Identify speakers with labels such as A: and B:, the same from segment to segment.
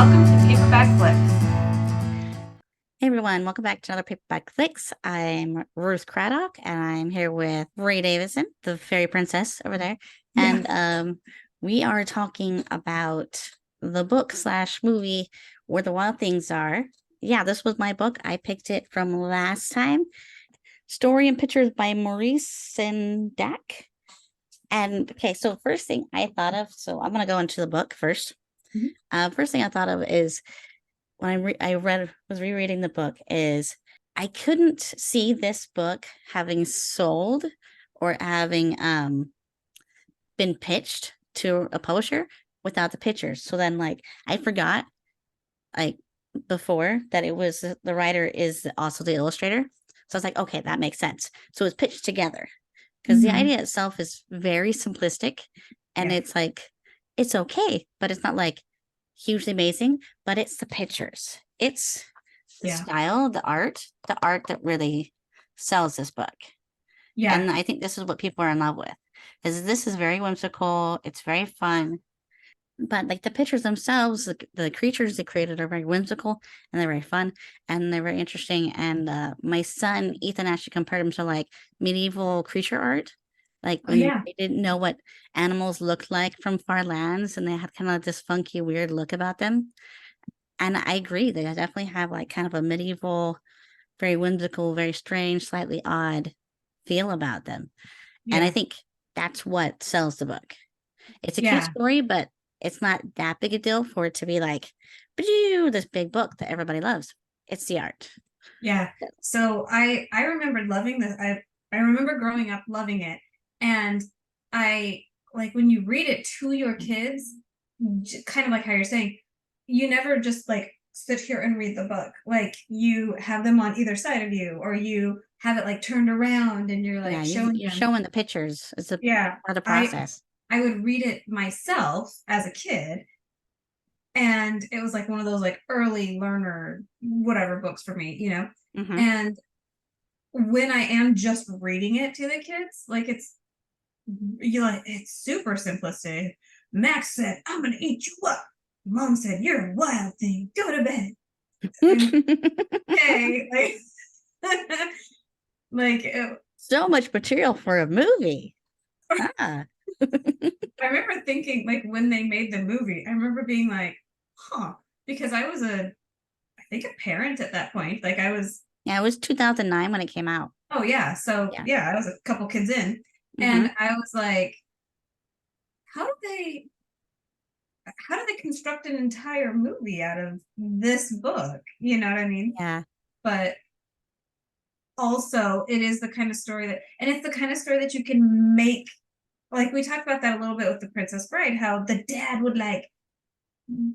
A: welcome to Paperback Flicks.
B: Hey everyone, welcome back to another Paperback Flicks. I'm Ruth Craddock and I'm here with Rae Davison, the fairy princess over there.
A: Yeah.
B: And we are talking about the book slash movie Where the Wild Things Are. Yeah, this was my book. I picked it from last time. Story and pictures by Maurice Sendak. And okay, so first thing I thought of, so I'm gonna go into the book first.
A: Mhm.
B: First thing I thought of is when was rereading the book is I couldn't see this book having sold or having been pitched to a publisher without the pictures. So then like I forgot like before that it was the writer is also the illustrator. So I was like, okay, that makes sense. So it's pitched together because the
A: Mhm.
B: idea itself is very simplistic and
A: Yeah.
B: it's like it's okay, but it's not like hugely amazing, but it's the pictures. It's the
A: Yeah.
B: style, the art that really sells this book.
A: Yeah.
B: And I think this is what people are in love with. Is this is very whimsical, it's very fun, but like the pictures themselves, the creatures they created are very whimsical and they're very fun and they're very interesting. And my son Ethan actually compared them to like medieval creature art, like
A: Oh
B: when
A: yeah.
B: they didn't know what animals looked like from far lands and they had kind of this funky, weird look about them. And I agree, they definitely have like kind of a medieval, very whimsical, very strange, slightly odd feel about them. And I
A: Yeah.
B: think that's what sells the book. It's a cute
A: Yeah.
B: story, but it's not that big a deal for it to be like, this big book that everybody loves. It's the art.
A: Yeah. So I remember loving this. I remember growing up loving it, and I like when you read it to your kids, kind of like how you're saying, you never just like sit here and read the book. Like you have them on either side of you, or you have it like turned around, and you're
B: Yeah,
A: like showing
B: you're
A: them.
B: showing the pictures. It's a
A: Yeah.
B: part of the
A: I
B: process.
A: I would read it myself as a kid, and it was like one of those like early learner whatever books for me.
B: Hmm.
A: And when I am just reading it to the kids, like it's super simplistic. Max said, "I'm gonna eat you up." Mom said, "You're a wild thing, go to bed." And okay, like
B: So much material for a movie. Ah.
A: I remember thinking, like, when they made the movie, I remember being like, huh, because I was I think a parent at that point. Like I was.
B: Yeah, it was 2009 when it came out.
A: Oh yeah. So
B: Yeah.
A: yeah, I was a couple kids in,
B: Hmm.
A: and I was like, how do they how do they construct an entire movie out of this book? You know what I mean?
B: Yeah.
A: But also it is the kind of story that, and it's the kind of story that you can make, like we talked about that a little bit with the Princess Bride, how the dad would like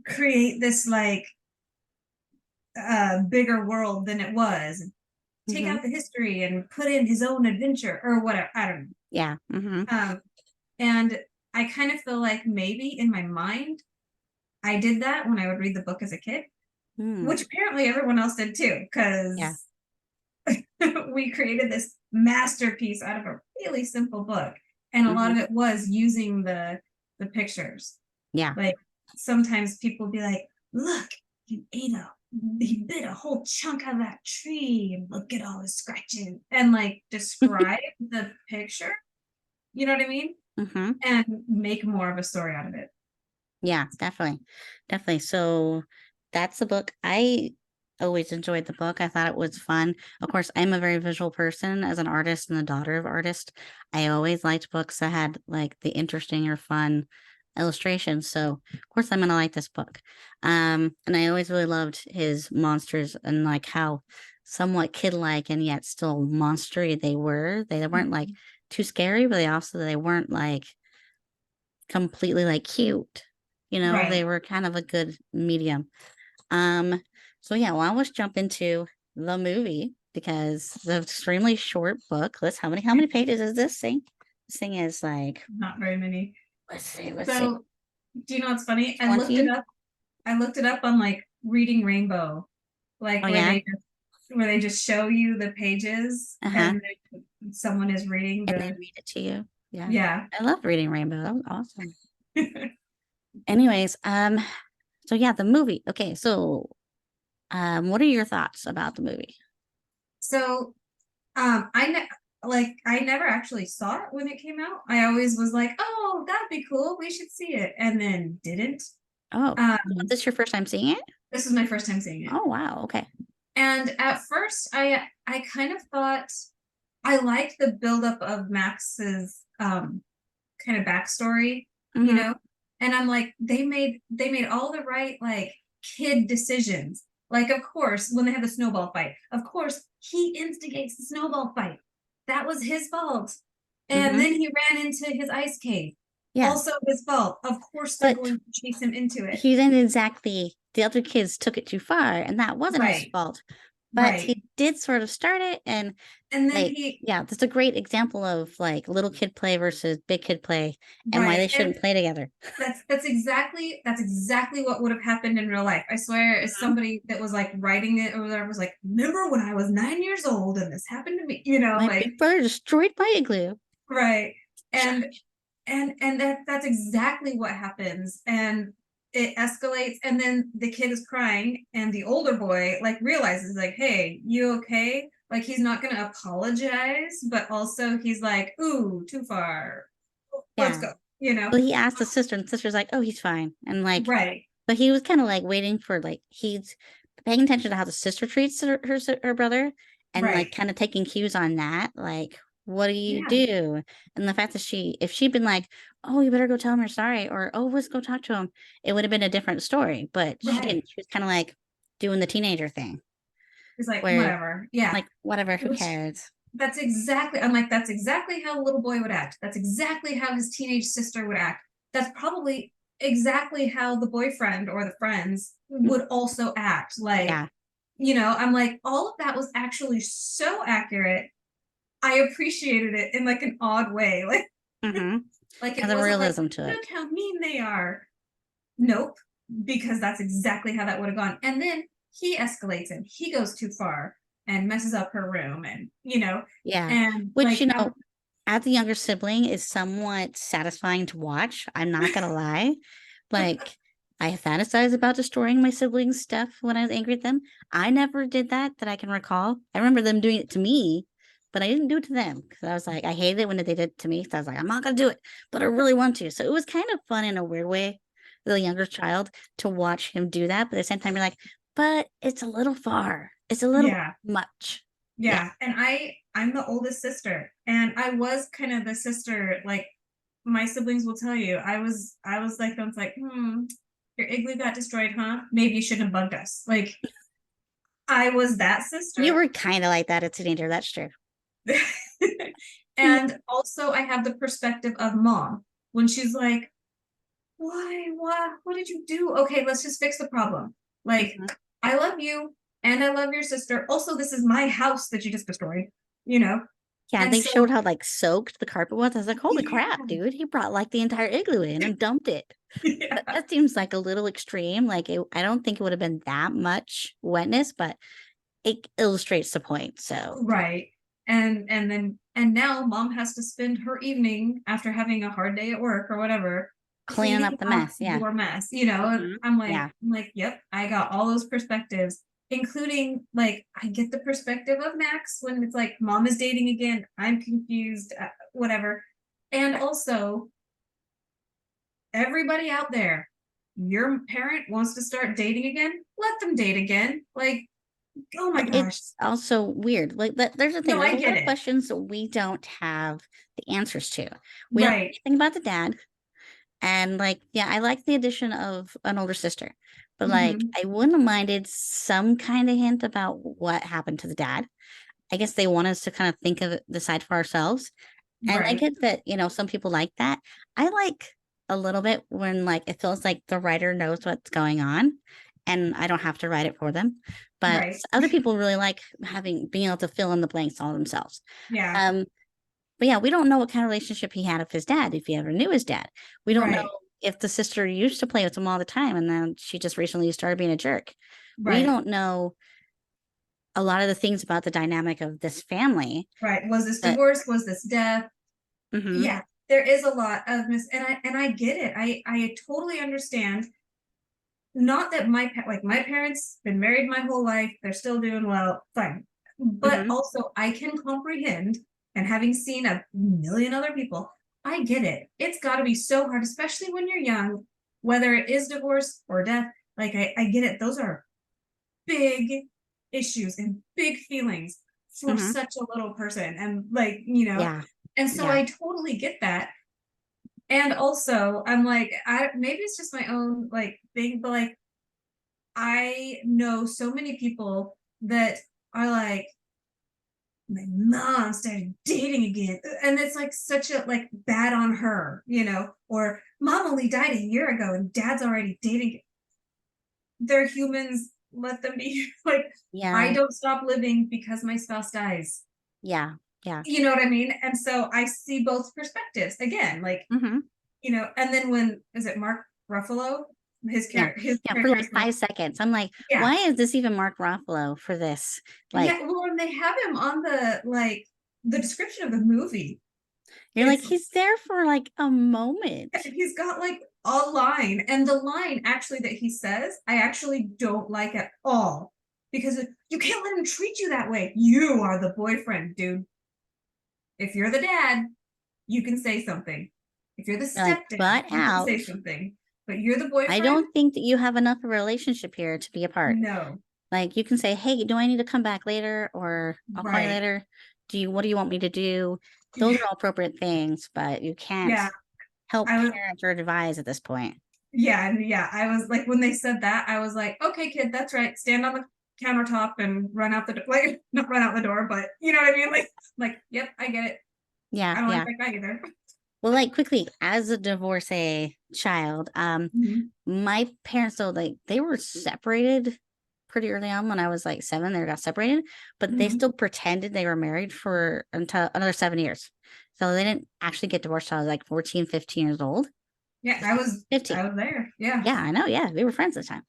A: create this like bigger world than it was, take
B: Hmm.
A: out the history and put in his own adventure or whatever. I don't
B: Yeah. Hmm.
A: know. And I kind of feel like maybe in my mind I did that when I would read the book as a kid,
B: Mm.
A: which apparently everyone else did too,
B: Yeah.
A: because we created this masterpiece out of a really simple book. And a lot
B: Hmm.
A: of it was using the pictures.
B: Yeah.
A: Like sometimes people would be like, look, he bit a whole chunk out of that tree and look at all the scratches, and like describe the picture, you know what I mean?
B: Hmm.
A: And make more of a story out of it.
B: Yeah, definitely. Definitely. So that's the book. I always enjoyed the book. I thought it was fun. Of course, I'm a very visual person as an artist and the daughter of artists. I always liked books that had like the interesting or fun illustrations. So of course I'm gonna like this book. And I always really loved his monsters and like how somewhat kid-like and yet still monstery they were. They weren't like too scary, but they weren't like completely like cute.
A: Right.
B: They were kind of a good medium. Um, so yeah, well, let's jump into the movie because the extremely short book. How many pages is this thing? This thing is like,
A: Not very many.
B: let's see,
A: So do you know what's funny? I looked it
B: 20.
A: up. I looked it up on like Reading Rainbow, like
B: Oh yeah.
A: where they just show you the pages
B: Uh-huh.
A: and someone is reading
B: And they
A: the.
B: read it to you. Yeah.
A: Yeah.
B: I love reading Rainbow. That was awesome. Anyways, So yeah, the movie. Okay, so what are your thoughts about the movie?
A: So I never actually saw it when it came out. I always was like, oh, that'd be cool. We should see it, and then didn't.
B: Oh, was
A: Um,
B: this your first time seeing it?
A: this was my first time seeing it.
B: Oh wow, okay.
A: And at first I kind of thought I liked the buildup of Max's kind of backstory, you
B: Mm-hmm.
A: know? And I'm like, they made all the right like kid decisions. Like, of course, when they have the snowball fight, of course, he instigates the snowball fight. That was his fault. And
B: Mm-hmm.
A: then he ran into his ice cave.
B: Yeah.
A: Also his fault. Of course, they're
B: But
A: going to chase him into it.
B: he didn't exactly, the other kids took it too far, and that wasn't his
A: Right,
B: fault. But
A: right.
B: he did sort of start it, and
A: And then
B: like,
A: he,
B: yeah, that's a great example of like little kid play versus big kid play and why they
A: right. And
B: shouldn't play together.
A: that's exactly what would have happened in real life. I swear, as
B: Mhm.
A: somebody that was like writing it or whatever was like, remember when I was 9 years old and this happened to me,
B: My
A: like
B: big brother destroyed my igloo.
A: right. And
B: Shush.
A: that's exactly what happens. And it escalates, and then the kid is crying, and the older boy like realizes, like, hey, you okay? Like he's not gonna apologize, but also he's like, ooh, too far. Let's
B: Yeah.
A: go,
B: Well, he asked the sister, and the sister's like, "Oh, he's fine." And like,
A: right,
B: but he was kind of like waiting for like he's paying attention to how the sister treats her brother, and like
A: right.
B: kind of taking cues on that. Like, what do you
A: Yeah,
B: do? And the fact that if she'd been like, "Oh, you better go tell him you're sorry," or "Oh, let's go talk to him," it would have been a different story. But she
A: right.
B: didn't. She was kind of like doing the teenager thing,
A: He's like,
B: where
A: whatever. Yeah.
B: like whatever, who
A: Which
B: cares?
A: I'm like, that's exactly how a little boy would act. That's exactly how his teenage sister would act. That's probably exactly how the boyfriend or the friends would also act. Like,
B: Yeah.
A: I'm like, all of that was actually so accurate. I appreciated it in like an odd way.
B: Mm-hmm.
A: Like it
B: Has a
A: wasn't like,
B: realism to it.
A: look how mean they are. Nope, because that's exactly how that would have gone. And then he escalates and he goes too far and messes up her room, and
B: Yeah.
A: and
B: Which,
A: like how
B: as a younger sibling is somewhat satisfying to watch. I'm not gonna lie. Like, I fantasize about destroying my siblings' stuff when I was angry at them. I never did that I can recall. I remember them doing it to me, but I didn't do it to them because I was like, I hated it when they did it to me. So I was like, I'm not gonna do it, but I really want to. So it was kind of fun in a weird way, as a younger child, to watch him do that. But at the same time, you're like, but it's a little far. It's a little
A: yeah,
B: much. Yeah.
A: yeah. And I'm the oldest sister, and I was kind of the sister, like my siblings will tell you, I was like, I was like, your igloo got destroyed, huh? Maybe you shouldn't have bugged us. Like I was that
B: You
A: sister.
B: were kind of like that as a teenager. That's true.
A: And also I have the perspective of mom when she's like, why, what did you do? Okay, let's just fix the problem. Like,
B: Mhm.
A: I love you and I love your sister. Also, this is my house that you just destroyed, you know?
B: Yeah,
A: And
B: they showed
A: so,
B: how like soaked the carpet was. I was like, holy
A: yeah,
B: crap, dude. He brought like the entire igloo in and dumped it.
A: yeah,
B: That seems like a little extreme. Like, I don't think it would have been that much wetness, but it illustrates the point. So,
A: right. And now mom has to spend her evening after having a hard day at work or whatever
B: cleaning
A: cleaning
B: up the
A: up
B: mess. Yeah.
A: your mess, and
B: Hmm.
A: I'm like,
B: Yeah.
A: yep, I got all those perspectives, including like I get the perspective of Max when it's like mom is dating again, I'm confused, whatever. And also everybody out there, your parent wants to start dating again, let them date again. Like, oh my
B: But
A: gosh.
B: it's also weird. Like, there's the thing,
A: No,
B: there's
A: I
B: a lot
A: get
B: of
A: it.
B: questions that we don't have the answers to. We don't know
A: Right,
B: anything about the dad. And like, yeah, I like the addition of an older sister, but like,
A: hmm,
B: I wouldn't have minded some kind of hint about what happened to the dad. I guess they want us to kind of think of it, decide for ourselves. And I
A: right,
B: get that, some people like that. I like a little bit when like it feels like the writer knows what's going on and I don't have to write it for them. But
A: right,
B: other people really like being able to fill in the blanks all themselves.
A: yeah,
B: Um, but yeah, we don't know what kind of relationship he had with his dad, if he ever knew his dad. We don't know
A: right,
B: if the sister used to play with him all the time and then she just recently started being a jerk. We
A: right.
B: don't know a lot of the things about the dynamic of this family.
A: Right. Was this
B: But
A: divorce? Was this death?
B: mhm,
A: Yeah, there is a lot of and I get it. I totally understand. not that my parents been married my whole life, they're still doing well, fine. But
B: Hmm.
A: also I can comprehend, and having seen a million other people, I get it. It's got to be so hard, especially when you're young, whether it is divorce or death. Like I get it. Those are big issues and big feelings for
B: Hmm.
A: such a little person. And
B: Yeah.
A: and so
B: Yeah.
A: I totally get that. And also I'm like, maybe it's just my own like thing, but like I know so many people that are like, my mom started dating again. And it's like such a like bad on her, or mom only died a year ago and dad's already dating. They're humans. Let them be. Like, I
B: Yeah.
A: don't stop living because my spouse dies.
B: Yeah. Yeah.
A: You know what I mean? And so I see both perspectives again, like,
B: Hmm.
A: and then when is it Mark Ruffalo?
B: Yeah.
A: His
B: Yeah. For
A: character
B: like
A: is like,
B: 5 seconds. I'm like,
A: yeah,
B: why is this even Mark Ruffalo for this?
A: yeah.
B: Like,
A: Well, and they have him on the description of the movie.
B: you're like,
A: It's
B: he's there for like a moment.
A: he's got like a line, and the line actually that he says, I actually don't like at all, because you can't let him treat you that way. You are the boyfriend, dude. If you're the dad, you can say something. If you're the
B: You're like,
A: stepdad,
B: butt
A: you can say
B: out.
A: something. But you're the
B: I
A: boyfriend?
B: don't think that you have enough of a relationship here to be apart.
A: No.
B: Like you can say, "Hey, do I need to come back later or I'll call you
A: Right.
B: later? What do you want me to do?" Those are all appropriate things, but you can't
A: Yeah.
B: help
A: I was
B: parent or advise at this point.
A: yeah, and yeah, I was like when they said that, I was like, okay, kid, that's right. Stand on the countertop and run out the door. Like not run out the door, but you know what I mean? Like, yep, I get it.
B: Yeah,
A: I don't like
B: yeah.
A: that guy either.
B: Well, like quickly, as a divorcee child,
A: Mhm.
B: my parents though, like they were separated pretty early on when I was like 7, they got separated, but they
A: Mhm.
B: still pretended they were married for until another 7 years. So they didn't actually get divorced till I was like 14, 15 years old.
A: Yeah,
B: Yeah,
A: I
B: 15.
A: was there. Yeah.
B: Yeah, I know. Yeah, we were friends at the time.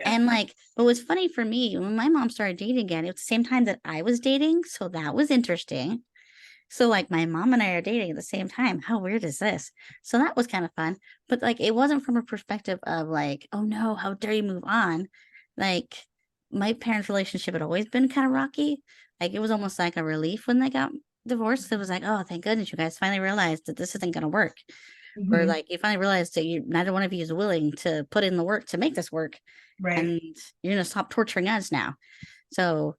B: And like, what was funny for me when my mom started dating again, it was the same time that I was dating. So that was interesting. So like my mom and I are dating at the same time. How weird is this? So that was kind of fun. But like it wasn't from a perspective of like, oh no, how dare you move on? Like my parents' relationship had always been kind of rocky. Like it was almost like a relief when they got divorced. It was like, oh, thank goodness you guys finally realized that this isn't gonna work. Or
A: Mhm.
B: like you finally realized that you neither one of you is willing to put in the work to make this work
A: Right.
B: and you're gonna stop torturing us now. So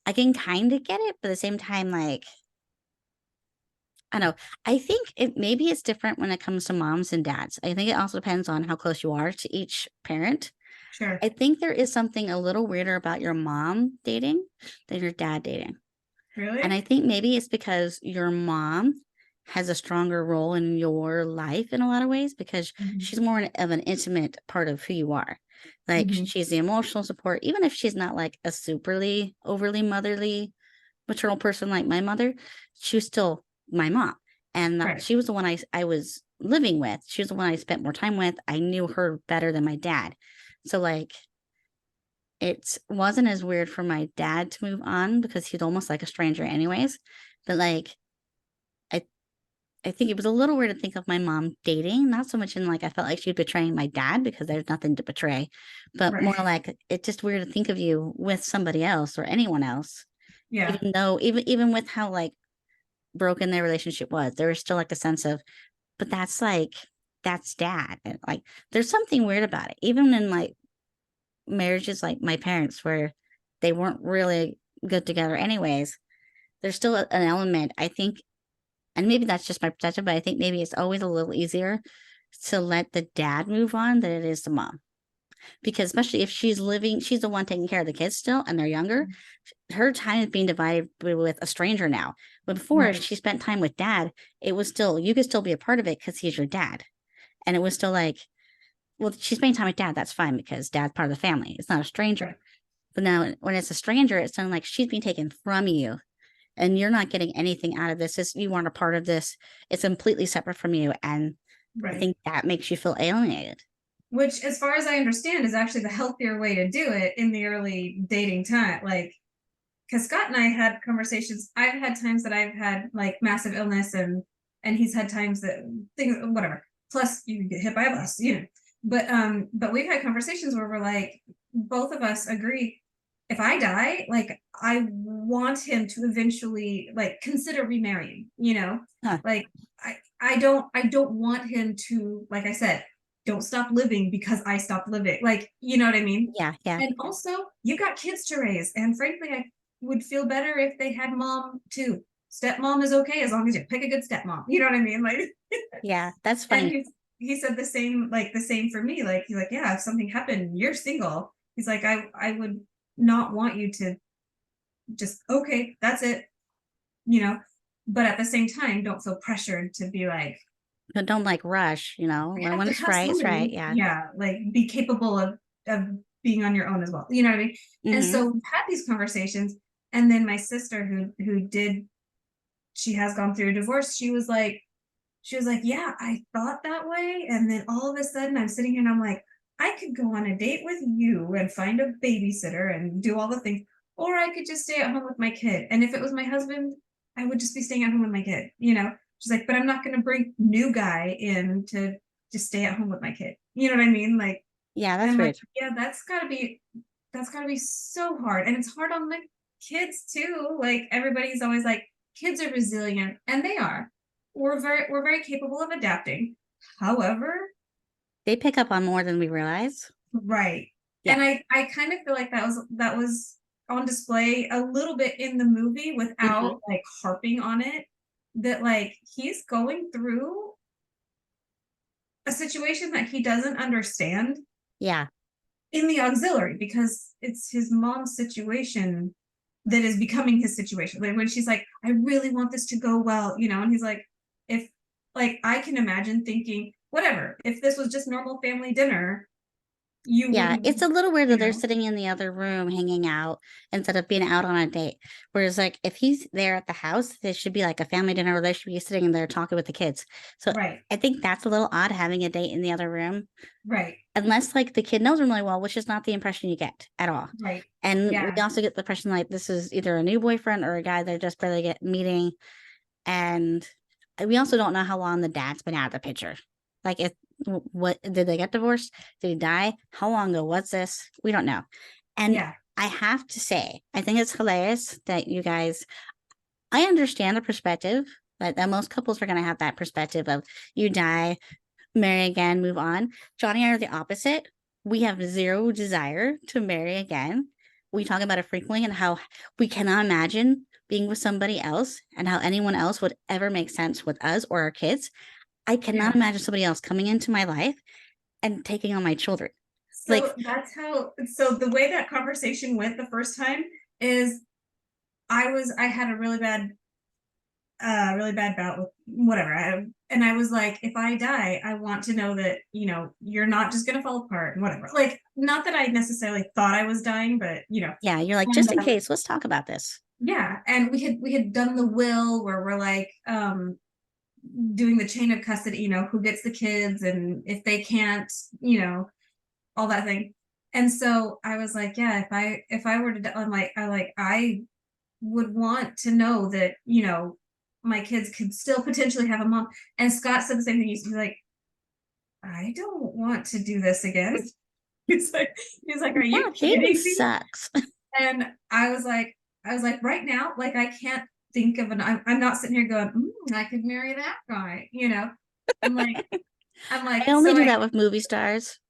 B: I can kind of get it, but at the same time, like I know. I think maybe it's different when it comes to moms and dads. I think it also depends on how close you are to each parent.
A: Sure.
B: I think there is something a little weirder about your mom dating than your dad dating. And I
A: Really?
B: think maybe it's because your mom has a stronger role in your life in a lot of ways because
A: Mhm.
B: she's more of an intimate part of who you are. Like
A: Mhm.
B: she's the emotional support, even if she's not like a superly overly motherly maternal person like my mother, she was still my mom. And
A: Right.
B: she was the one I was living with. She was the one I spent more time with. I knew her better than my dad. So like it wasn't as weird for my dad to move on because he's almost like a stranger anyways. But like I I think it was a little weird to think of my mom dating, not so much in like I felt like she was betraying my dad because there's nothing to betray, but more
A: Right.
B: like it's just weird to think of you with somebody else or anyone else,
A: Yeah.
B: even though even with how like broken their relationship was, there was still like a sense of, but that's dad. And like there's something weird about it. Even in like marriages like my parents where they weren't really good together anyways, there's still an element, I think, and maybe that's just my perception, but I think maybe it's always a little easier to let the dad move on than it is the mom. Because especially if she's the one taking care of the kids still and they're younger, her time is being divided with a stranger now. But before, if
A: Right.
B: she spent time with dad, it was still, you could still be a part of it because he's your dad. And it was still like, well, she's spending time with dad. That's fine because dad's part of the family. It's not a stranger.
A: Right.
B: But now when it's a stranger, it's something like she's being taken from you and you're not getting anything out of this. You weren't a part of this. It's completely separate from you. And I
A: Right.
B: think that makes you feel alienated.
A: Which, as far as I understand, is actually the healthier way to do it in the early dating time. Like, because Scott and I had conversations. I've had times that I've had like massive illness, and he's had times that things, whatever. Plus, you get hit by a bus, but we've had conversations where we're like, both of us agree, if I die, like I want him to eventually like consider remarrying, you know?
B: Huh.
A: Like I don't want him to, like I said, don't stop living because I stopped living. Like, you know what I mean?
B: Yeah, yeah,
A: And also, you got kids to raise. And frankly, I would feel better if they had mom too. Stepmom is okay as long as you pick a good stepmom. You know what I mean? Like,
B: yeah. That's
A: and
B: funny.
A: he said the same, like the same for me. Like he's like, yeah, if something happened, you're single. He's like, I would not want you to just, okay, that's it, you know. But at the same time, don't feel pressured to be like,
B: But don't like rush,
A: I
B: when
A: have to
B: it's
A: have
B: right, it's right.
A: somebody.
B: Yeah.
A: Yeah, like be capable of being on your own as well. You know what I mean? And
B: Hmm.
A: so we had these conversations. And then my sister who did, she has gone through a divorce, she was like, yeah, I thought that way. And then all of a sudden I'm sitting here and I'm like, I could go on a date with you and find a babysitter and do all the things, or I could just stay at home with my kid. And if it was my husband, I would just be staying at home with my kid, you know? She's like, but I'm not going to bring new guy in to just stay at home with my kid. You know what I mean? Like,
B: Yeah,
A: and
B: that's
A: I'm like,
B: weird.
A: yeah, that's gotta be so hard. And it's hard on the kids too. Like everybody's always like, kids are resilient, and they are. We're very capable of adapting. However,
B: They pick up on more than we realize.
A: right.
B: Yeah.
A: And I kind of feel like that was on display a little bit in the movie
B: Hmm.
A: without like harping on it. That like he's going through a situation that he doesn't understand
B: Yeah.
A: in the auxiliary because it's his mom's situation that is becoming his situation. Like when she's like, I really want this to go well, you know, and he's like, if like I can imagine thinking, whatever, if this was just normal family dinner, you
B: Yeah,
A: wouldn't,
B: it's a little weird that
A: you
B: they're
A: know,
B: sitting in the other room hanging out instead of being out on a date. Whereas, like, if he's there at the house, it should be like a family dinner where they should be sitting there talking with the kids. So
A: right,
B: I think that's a little odd having a date in the other room,
A: right,
B: unless like the kid knows him really well, which is not the impression you get at all.
A: right.
B: And we
A: Yeah,
B: also get the impression like this is either a new boyfriend or a guy they're just barely get meeting. And we also don't know how long the dad's been out of the picture. Like, what did they get divorced? Did he die? How long ago was this? We don't know. And
A: yeah,
B: I have to say, I think it's hilarious that you guys, I understand the perspective that most couples are going to have that perspective of you die, marry again, move on. Johnny and I are the opposite. We have zero desire to marry again. We talk about it frequently and how we cannot imagine being with somebody else and how anyone else would ever make sense with us or our kids. I cannot
A: yeah.
B: imagine somebody else coming into my life and taking on my children. Like,
A: So that's how, so the way that conversation went the first time is I had a really bad bout with whatever. And I was like, if I die, I want to know that, you know, you're not just going to fall apart and whatever. Like, not that I necessarily thought I was dying, but, you know,
B: yeah, you're like,
A: and
B: just in case, let's talk about this.
A: yeah. And we had done the will where we're like, doing the chain of custody, you know, who gets the kids and if they can't, you know, all that thing. And so I was like, yeah, if I were to, I would want to know that, you know, my kids could still potentially have a mom. And Scott said the same thing. He's like, I don't want to do this again. He's like, he's like, are you
B: Yeah, dating
A: kidding me?
B: sucks.
A: And I was like, right now, like I can't think of I'm not sitting here going, I could marry that guy, you know. I'm like, I'm
B: I
A: like,
B: only
A: so
B: do
A: I
B: that with movie stars,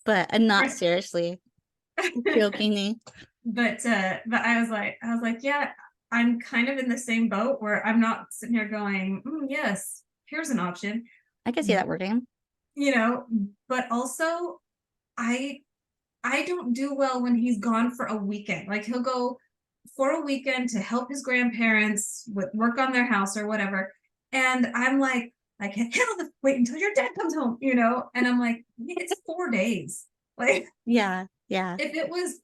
B: but not seriously, jokingly.
A: but I was like, yeah, I'm kind of in the same boat where I'm not sitting here going, yes, here's an option,
B: I can see that working.
A: you know, but also I I don't do well when he's gone for a weekend. Like he'll go for a weekend to help his grandparents with work on their house or whatever. And I'm like, I can't handle the wait until your dad comes home, you know? And I'm like, it's 4 days. Like
B: Yeah, yeah,
A: if it was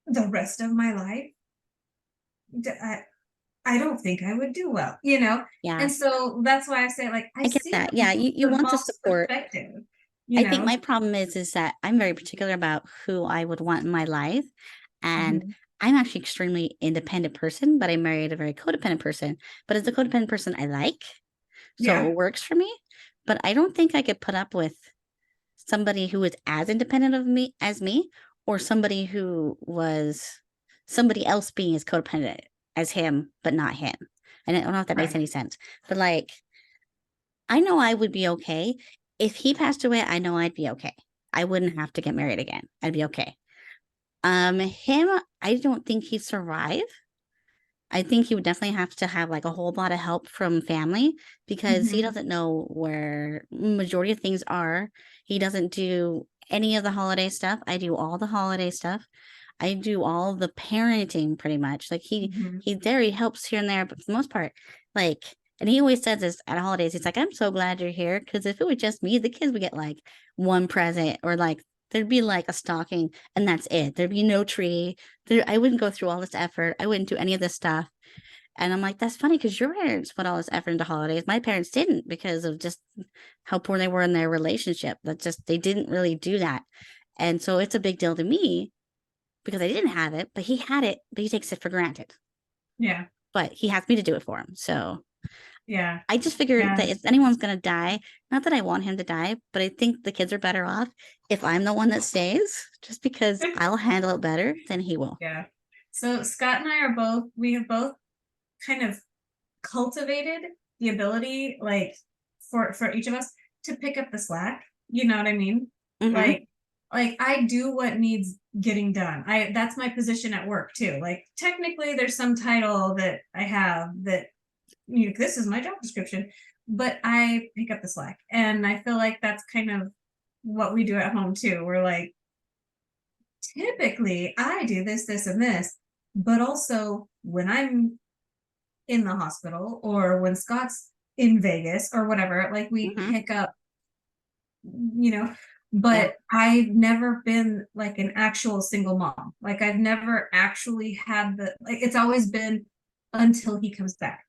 A: the rest of my life, I don't think I would do well, you know?
B: yeah.
A: And so that's why I say, like, I
B: I get
A: see
B: that. Yeah, you
A: the
B: want to
A: mom's
B: support.
A: perspective, you
B: I think
A: know?
B: my problem is that I'm very particular about who I would want in my life, and
A: Mhm.
B: I'm actually extremely independent person, but I married a very codependent person. But as a codependent person, I like, so
A: Yeah.
B: it works for me. But I don't think I could put up with somebody who was as independent of me as me, or somebody who was somebody else being as codependent as him, but not him. And I don't know if that makes
A: Right.
B: any sense. But like, I know I would be okay. If he passed away, I know I'd be okay. I wouldn't have to get married again. I'd be okay. Him, I don't think he'd survive. I think he would definitely have to have like a whole lot of help from family because he
A: Hmm.
B: doesn't know where majority of things are. He doesn't do any of the holiday stuff. I do all the holiday stuff. I do all the parenting pretty much. Like
A: Hmm.
B: he helps here and there, but for the most part, like, and he always says this at holidays. He's like, I'm so glad you're here because if it was just me, the kids would get like one present or like there'd be like a stocking and that's it. There'd be no tree. I wouldn't go through all this effort. I wouldn't do any of this stuff. And I'm like, that's funny because your parents put all this effort into holidays. My parents didn't because of just how poor they were in their relationship. That just they didn't really do that. And so it's a big deal to me because I didn't have it, but he had it, but he takes it for granted.
A: Yeah.
B: But he has me to do it for him. So
A: Yeah.
B: I just figured
A: Yeah.
B: that if anyone's gonna die, not that I want him to die, but I think the kids are better off if I'm the one that stays, just because I'll handle it better than he will.
A: Yeah. So Scott and I are both, we have both kind of cultivated the ability, like for each of us to pick up the slack. You know what I mean?
B: Mm-hmm.
A: Like I do what needs getting done. I That's my position at work too. Like technically there's some title that I have that, you know, this is my job description, but I pick up the slack. And I feel like that's kind of what we do at home too. We're like, typically I do this, this, and this, but also when I'm in the hospital or when Scott's in Vegas or whatever, like we
B: Mm-hmm.
A: pick up, you know,
B: Yeah.
A: but I've never been like an actual single mom. Like I've never actually had the, like it's always been until he comes back.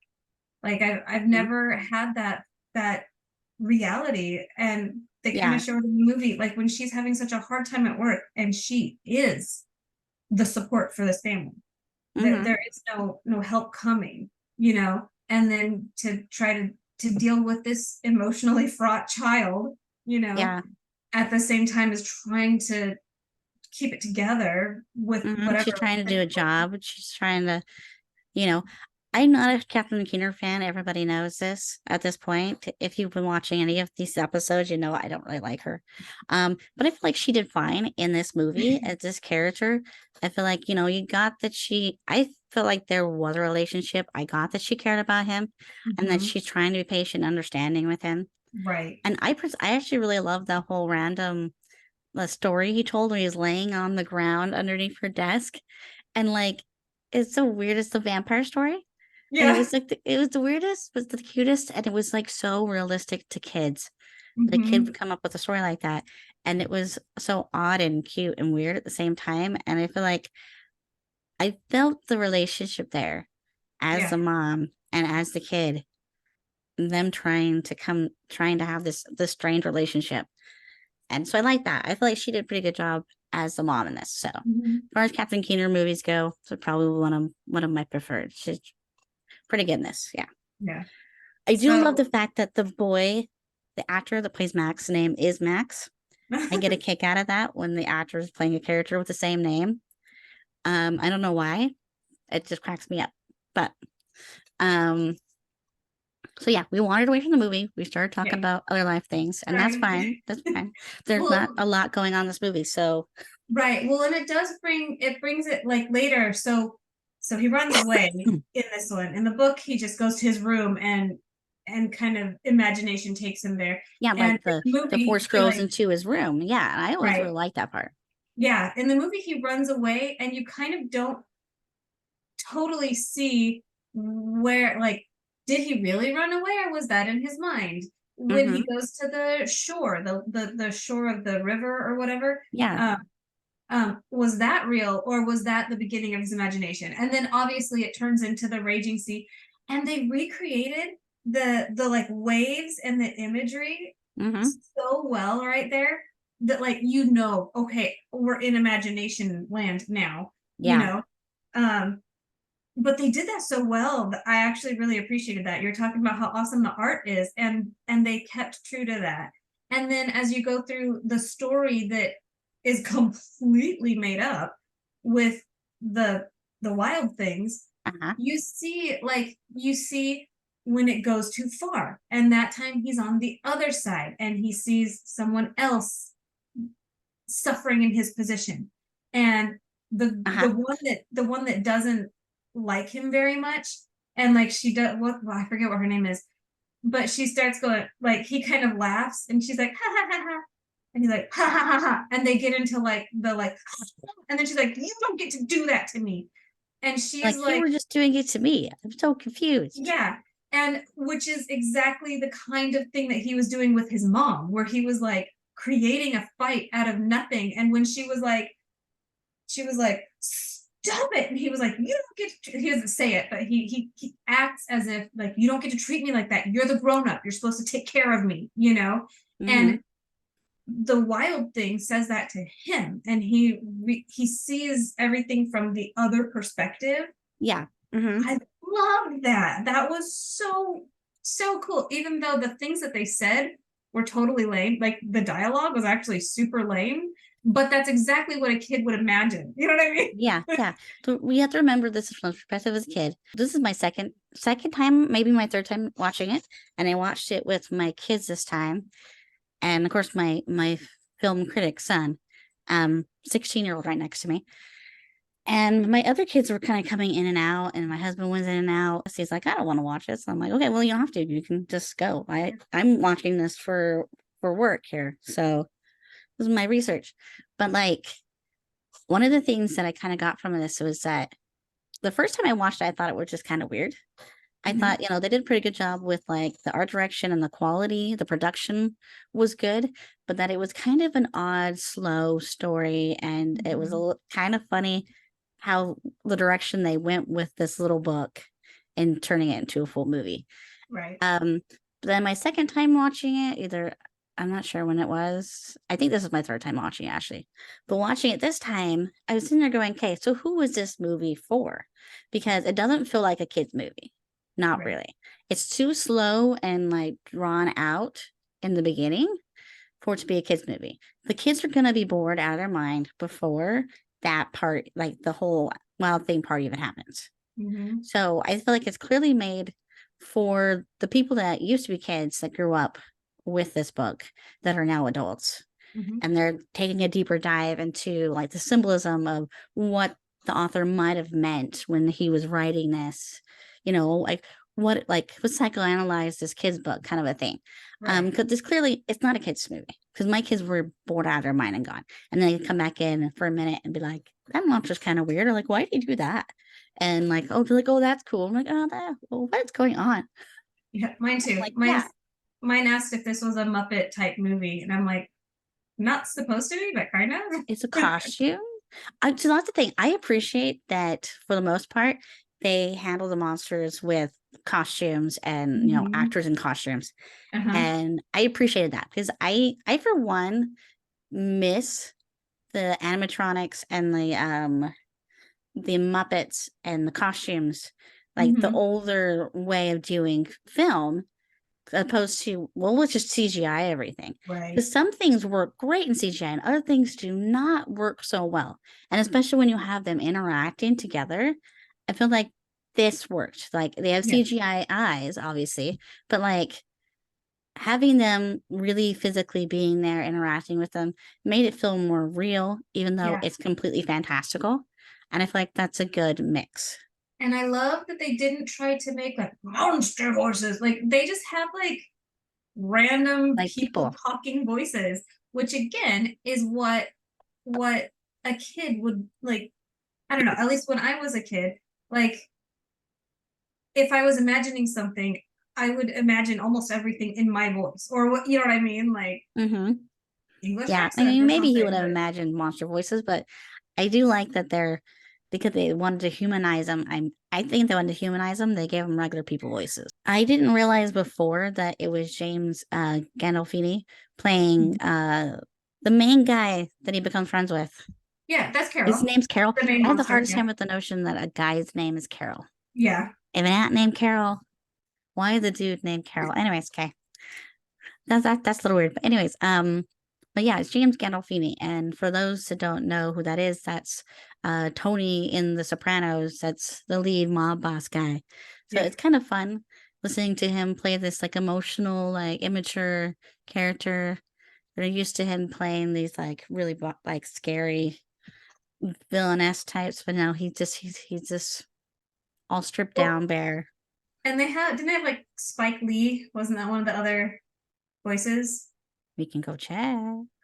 A: Like I've
B: Mm-hmm.
A: never had that reality. And they kind
B: Yeah.
A: of showed in the movie, like when she's having such a hard time at work and she is the support for this family.
B: Mm-hmm.
A: There is no help coming, you know, and then to try to deal with this emotionally fraught child, you know,
B: Yeah.
A: at the same time as trying to keep it together with
B: Mhm, she's
A: whatever.
B: trying to do a job, she's trying to you know, I'm not a Catherine Keener fan, everybody knows this at this point. If you've been watching any of these episodes, you know I don't really like her. But I feel like she did fine in this movie as this character. I feel like, you got that I feel like there was a relationship. I got that she cared about him and that
A: Mhm.
B: she's trying to be patient, understanding with him.
A: Right.
B: And I actually really love that whole random story he told where he's laying on the ground underneath her desk and like it's the weirdest the vampire story. And it
A: Yeah.
B: was like it was the weirdest, but the cutest, and it was like so realistic to kids. The kid
A: Hmm.
B: would come up with a story like that, and it was so odd and cute and weird at the same time. And I feel like I felt the relationship there as
A: Yeah.
B: the mom and as the kid, them trying to have this strange relationship. And so I like that. I feel like she did a pretty good job as the mom in this. So as
A: Hmm.
B: far as Catherine Keener movies go, so probably one of my preferred. She's pretty good in this. Yeah.
A: Yeah.
B: I do love the
A: So
B: fact that the actor that plays Max, name is Max. I get a kick out of that when the actor is playing a character with the same name. I don't know why. It just cracks me up. But um, so yeah, we wandered away from the movie. We started talking
A: yeah.
B: about other life things, and that's
A: Sorry.
B: fine. That's fine. There's not
A: Well,
B: a lot going on in this movie, so
A: right. Well, and it brings it like later. So he runs away in this one. In the book, he just goes to his room and kind of imagination takes him there.
B: yeah,
A: And
B: like
A: in the
B: the
A: movie,
B: force
A: he
B: goes
A: like,
B: into his room. Yeah, and I always
A: right.
B: really liked that part.
A: Yeah. In the movie, he runs away and you kind of don't totally see where, like, did he really run away or was that in his mind? When
B: Hmm.
A: he goes to the shore, the shore of the river or whatever,
B: Yeah,
A: um, was that real or was that the beginning of his imagination? And then obviously it turns into the raging sea, and they recreated the like waves and the imagery
B: hmm,
A: so well right there that, like, you know, okay, we're in imagination land now, you
B: yeah.
A: know. Um, but they did that so well that I actually really appreciated that. You're talking about how awesome the art is, and they kept true to that. And then as you go through the story that is completely made up with the wild things,
B: Uh-huh.
A: you see when it goes too far. And that time he's on the other side and he sees someone else suffering in his position. And
B: Uh-huh.
A: the one that doesn't like him very much, and like she does what, well, I forget what her name is, but she starts going, like, he kind of laughs and she's like ha ha ha ha, and he's like ha ha ha ha, and they get into like the like and then she's like, you don't get to do that to me. And she's
B: Like, you
A: like,
B: were just doing it to me. I'm so confused.
A: yeah. And which is exactly the kind of thing that he was doing with his mom, where he was like creating a fight out of nothing. And when she was like, stop it. And he was like, you don't get to, he doesn't say it, but he acts as if like, you don't get to treat me like that. You're the grown up. You're supposed to take care of me, you know?
B: Mm-hmm.
A: And the wild thing says that to him, and he sees everything from the other perspective.
B: Yeah. Mm-hmm.
A: I loved that. That was so cool. Even though the things that they said were totally lame, like the dialogue was actually super lame, but that's exactly what a kid would imagine. You know what I mean?
B: Yeah, yeah. So we have to remember this is from the perspective as a kid. This is my second time, maybe my third time watching it, and I watched it with my kids this time, and of course my film critic son, 16-year-old right next to me. And my other kids were kind of coming in and out, and my husband was in and out. So he's like, I don't want to watch this. So I'm like, okay, well, you don't have to. You can just go. I'm watching this for work here. So this is my research. But like one of the things that I kind of got from this was that the first time I watched it, I thought it was just kind of weird. I
A: Mm-hmm.
B: thought, they did a pretty good job with like the art direction and the quality, the production was good, but that it was kind of an odd, slow story. And it was
A: Mm-hmm.
B: kind of funny how the direction they went with this little book and turning it into a full movie.
A: Right.
B: But then my second time watching it, either I'm not sure when it was. I think this is my third time watching it, actually. But watching it this time, I was sitting there going, okay, so who was this movie for? Because it doesn't feel like a kid's movie. Not
A: Right.
B: really. It's too slow and like drawn out in the beginning for it to be a kid's movie. The kids are going to be bored out of their mind before that part, like the whole wild thing part even happens.
A: Mm-hmm.
B: So I feel like it's clearly made for the people that used to be kids that grew up with this book that are now adults.
A: Mm-hmm.
B: And they're taking a deeper dive into like the symbolism of what the author might have meant when he was writing this, like what psychoanalyzed this kid's book kind of a thing.
A: Right.
B: Because this clearly it's not a kid's movie because my kids were bored out of their mind and gone. And then they come back in for a minute and be like, that monster's kind of weird. Or like, why did you do that? And like, oh, they're like, oh, that's cool. I'm like, oh, well, what's going on?
A: Yeah, mine
B: I'm
A: too.
B: like, yeah,
A: Mine asked if this was a Muppet type movie, and I'm like, not supposed to be, but kind of.
B: it's a costume. So that's the thing. I appreciate that for the most part, they handle the monsters with costumes and
A: Mm-hmm.
B: actors in costumes.
A: Uh-huh.
B: And I appreciated that because I for one miss the animatronics and the Muppets and the costumes, like the
A: Mm-hmm.
B: older way of doing film, opposed to, well, let's just CGI everything.
A: Right.
B: Because some things work great in CGI and other things do not work so well. And especially when you have them interacting together, I feel like this worked. Like they have
A: Yeah.
B: CGI eyes, obviously, but like having them really physically being there, interacting with them, made it feel more real, even though
A: Yeah.
B: it's completely fantastical. And I feel like that's a good mix.
A: And I love that they didn't try to make like monster voices. Like they just have like random
B: Like
A: people
B: people.
A: talking voices, which again is what a kid would like. I don't know, at least when I was a kid, like if I was imagining something, I would imagine almost everything in my voice. Or what, you know what I mean? Like
B: Mm-hmm.
A: English
B: Yeah, I
A: accent
B: mean,
A: or
B: maybe he would
A: something.
B: have
A: But
B: imagined monster voices, but I do like that they're because they wanted to humanize them. I think they wanted to humanize them. They gave them regular people voices. I didn't realize before that it was James Gandolfini playing the main guy that he becomes friends with.
A: yeah, that's
B: His
A: Carol,
B: name's Carol.
A: the main
B: I have the
A: monster.
B: hardest
A: Yeah.
B: time with the notion that a guy's name is Carol.
A: Yeah.
B: If an aunt named Carol, why is the dude named Carol? Anyways, okay. That's a little weird. But anyways, but yeah, it's James Gandolfini. And for those that don't know who that is, that's Tony in The Sopranos. That's the lead mob boss guy. So
A: Yep.
B: it's kind of fun listening to him play this like emotional, like immature character. They're used to him playing these like really like scary villainess types, but now he's just all stripped
A: Well,
B: down bear.
A: and didn't they have like Spike Lee? Wasn't that one of the other voices?
B: We can go check.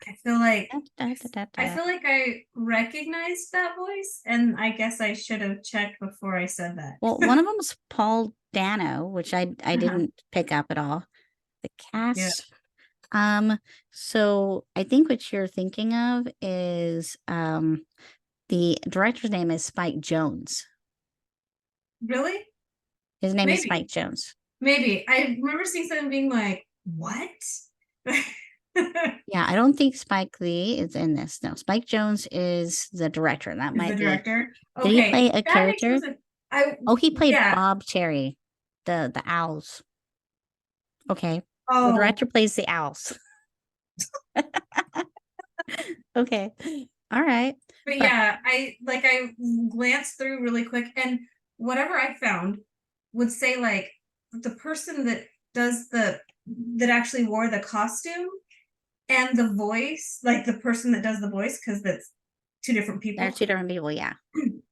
A: I feel like
B: Da, da, da, da,
A: I
B: da.
A: feel like I recognized that voice, and I guess I should have checked before I said that.
B: Well, one of them was Paul Dano, which I
A: Uh-huh.
B: didn't pick up at all. The
A: Yeah.
B: cast. So I think what you're thinking of is the director's name is Spike Jonze.
A: Really?
B: His name is Spike
A: Maybe.
B: Jonze.
A: Maybe. I remember seeing something being like, what?
B: Yeah, I don't think Spike Lee is in this. No, Spike Jonze is the director. That
A: Is the
B: might be.
A: director?
B: Did he
A: Okay,
B: play a
A: that makes more
B: character?
A: sense. I
B: Oh, he played
A: yeah.
B: Bob Cherry, the owls. Okay. The
A: Oh,
B: director plays the owls. Okay. All right.
A: but
B: But
A: yeah, I glanced through really quick, and whatever I found would say like the person that does the that actually wore the costume and the voice, like the person that does the voice, because that's two different
B: they're
A: people.
B: two different people. Yeah.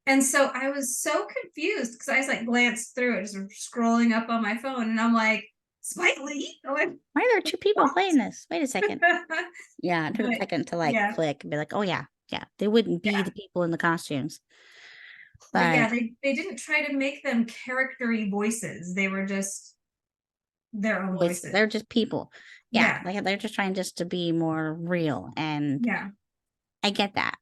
A: And so I was so confused because I just like glanced through it, just scrolling up on my phone, and I'm like, Spike Lee? I'm like,
B: Why are there two people
A: what?
B: playing this? Wait a second. Yeah, it took a
A: But
B: second to like
A: yeah,
B: click and be like, oh yeah, yeah. They wouldn't be
A: yeah.
B: the people in the costumes.
A: But yeah,
B: But
A: they didn't try to make them charactery voices. They were just their own
B: voice,
A: voices.
B: they're just people. Yeah,
A: Yeah,
B: like they're just trying just to be more real. And
A: yeah.
B: I get that.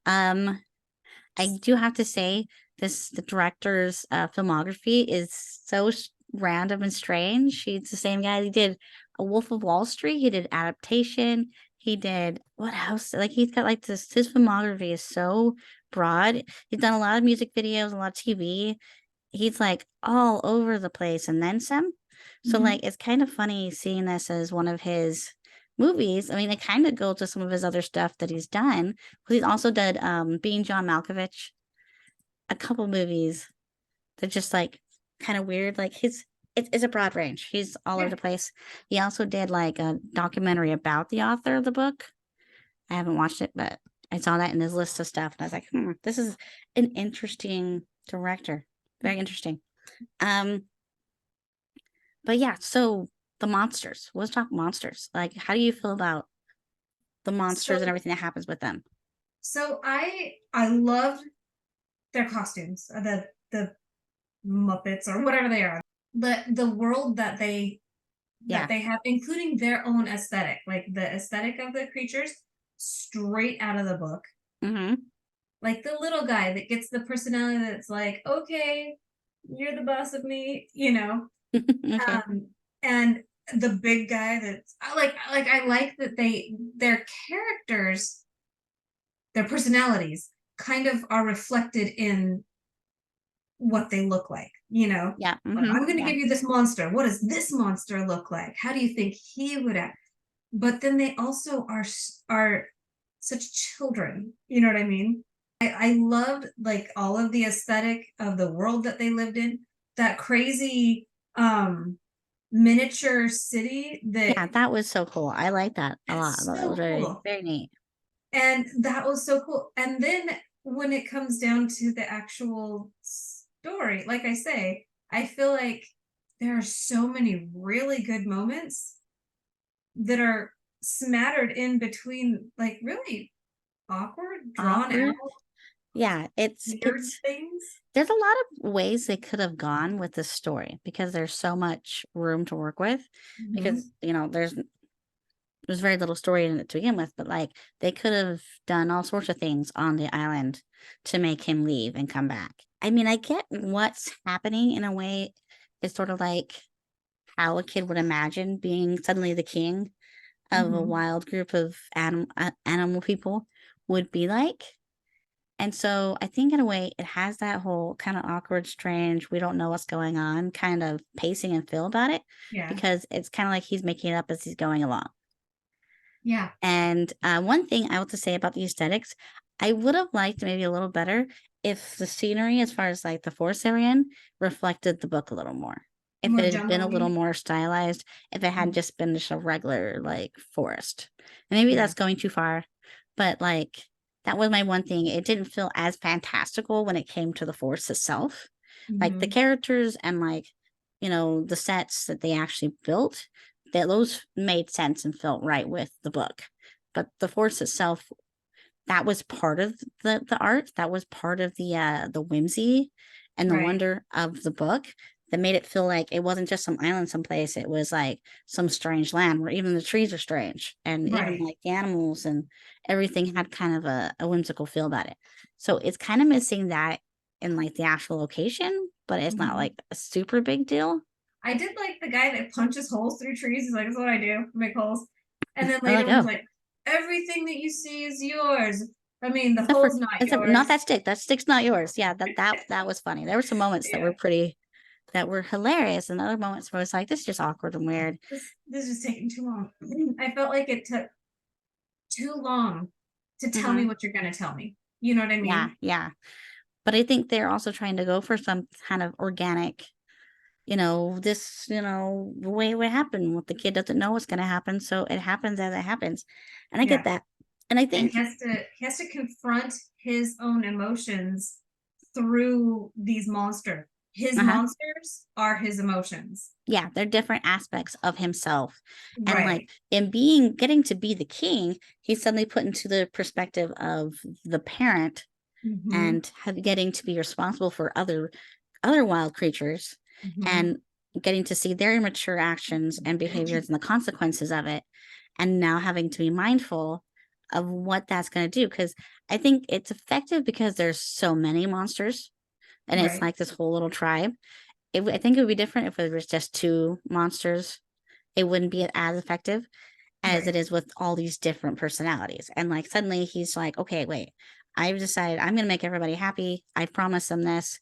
B: I do have to say the director's filmography is so random and strange. He's the same guy. He did A Wolf of Wall Street. He did Adaptation. He did what else? Like he's got like this. His filmography is so broad. He's done a lot of music videos, a lot of TV. He's like all over the place and then some. So like
A: Mhm.
B: it's kind of funny seeing this as one of his movies. I mean, it kind of goes to some of his other stuff that he's done. He's also did Being John Malkovich, a couple movies that just like kind of weird. Like it's a broad range. He's all over
A: Yeah.
B: the place. He also did like a documentary about the author of the book. I haven't watched it, but I saw that in his list of stuff, and I was like, this is an interesting director. Very interesting. Um, but yeah, so the monsters. Let's talk monsters. Like, how do you feel about the monsters and
A: So
B: everything that happens with them?
A: I loved their costumes, the Muppets or whatever they are. The world that
B: Yeah.
A: they have, including their own aesthetic, like the aesthetic of the creatures, straight out of the book.
B: Mm-hmm.
A: Like the little guy that gets the personality that's like, okay, you're the boss of me, you know.
B: Okay.
A: And the big guy that's I like that their characters, their personalities kind of are reflected in what they look like, you know.
B: Yeah.
A: Like,
B: Mm-hmm.
A: I'm going to
B: Yeah.
A: give you this monster. What does this monster look like? How do you think he would act? But then they also are such children. You know what I mean? I loved like all of the aesthetic of the world that they lived in. That crazy miniature city that
B: Yeah, that was so cool. I like that a lot. I
A: it's
B: thought that was
A: so
B: very,
A: cool.
B: very neat.
A: And that was so cool. And then when it comes down to the actual story, like I say, I feel like there are so many really good moments that are smattered in between, like really awkward, drawn
B: Awkward.
A: out,
B: Yeah,
A: weird
B: it's
A: things.
B: there's a lot of ways they could have gone with this story because there's so much room to work with
A: Mhm.
B: because there's very little story in it to begin with, but like they could have done all sorts of things on the island to make him leave and come back. I mean, I get what's happening in a way. It's sort of like how a kid would imagine being suddenly the king of a
A: Mhm.
B: wild group of animal people would be like. And so I think in a way it has that whole kind of awkward, strange, we don't know what's going on kind of pacing and feel about it
A: Yeah.
B: because it's kind of like he's making it up as he's going along.
A: Yeah.
B: And one thing I want to say about the aesthetics, I would have liked maybe a little better if the scenery, as far as like the forest area, reflected the book a little more. If
A: More
B: it had been a little
A: jungly.
B: more stylized, if it had just been just a regular like forest. And maybe
A: Yeah.
B: that's going too far, but like that was my one thing. It didn't feel as fantastical when it came to the forest itself. Like the
A: Hmm.
B: characters and like, the sets that they actually built, that those made sense and felt right with the book. But the force itself, that was part of the art. That was part of the whimsy and the
A: Right.
B: wonder of the book that made it feel like it wasn't just some island someplace. It was like some strange land where even the trees are strange and even
A: Right.
B: like the animals and everything had kind of a whimsical feel about it. So it's kind of missing that in like the actual location, but it's not
A: Hmm.
B: like a super big deal.
A: I did like the guy that punches holes through trees. He's like, "That's what I do, make holes." And then
B: I'm
A: later
B: like,
A: on, he's
B: oh,
A: like, "Everything that you see is yours." I mean, the
B: except for
A: hole's not
B: except not
A: yours.
B: that stick. That stick's not yours. Yeah, that was funny. There were some moments
A: Yeah,
B: that were hilarious, and other moments where it's like this is just awkward and weird.
A: this is taking too long. I felt like it took too long to tell me
B: Hmm.
A: what you're gonna tell me. You know what I
B: Yeah,
A: mean?
B: yeah. But I think they're also trying to go for some kind of organic, the way it would happen. What the kid doesn't know what's going to happen, so it happens as it happens, and I get
A: Yeah.
B: that. And I
A: And
B: think,
A: he has to confront his own emotions through these monsters. His
B: uh-huh,
A: monsters are his emotions.
B: yeah, they're different aspects of himself, and like
A: Right.
B: in getting to be the king, he's suddenly put into the perspective of the parent
A: Hmm.
B: and getting to be responsible for other wild creatures
A: Hmm.
B: and getting to see their immature actions and behaviors and the consequences of it, and now having to be mindful of what that's going to do, because I think it's effective because there's so many monsters and it's
A: Right.
B: like this whole little tribe. I think it would be different if it was just two monsters. It wouldn't be as effective as
A: Right.
B: it is with all these different personalities. And like suddenly he's like, okay, wait, I've decided I'm going to make everybody happy. I promise them this.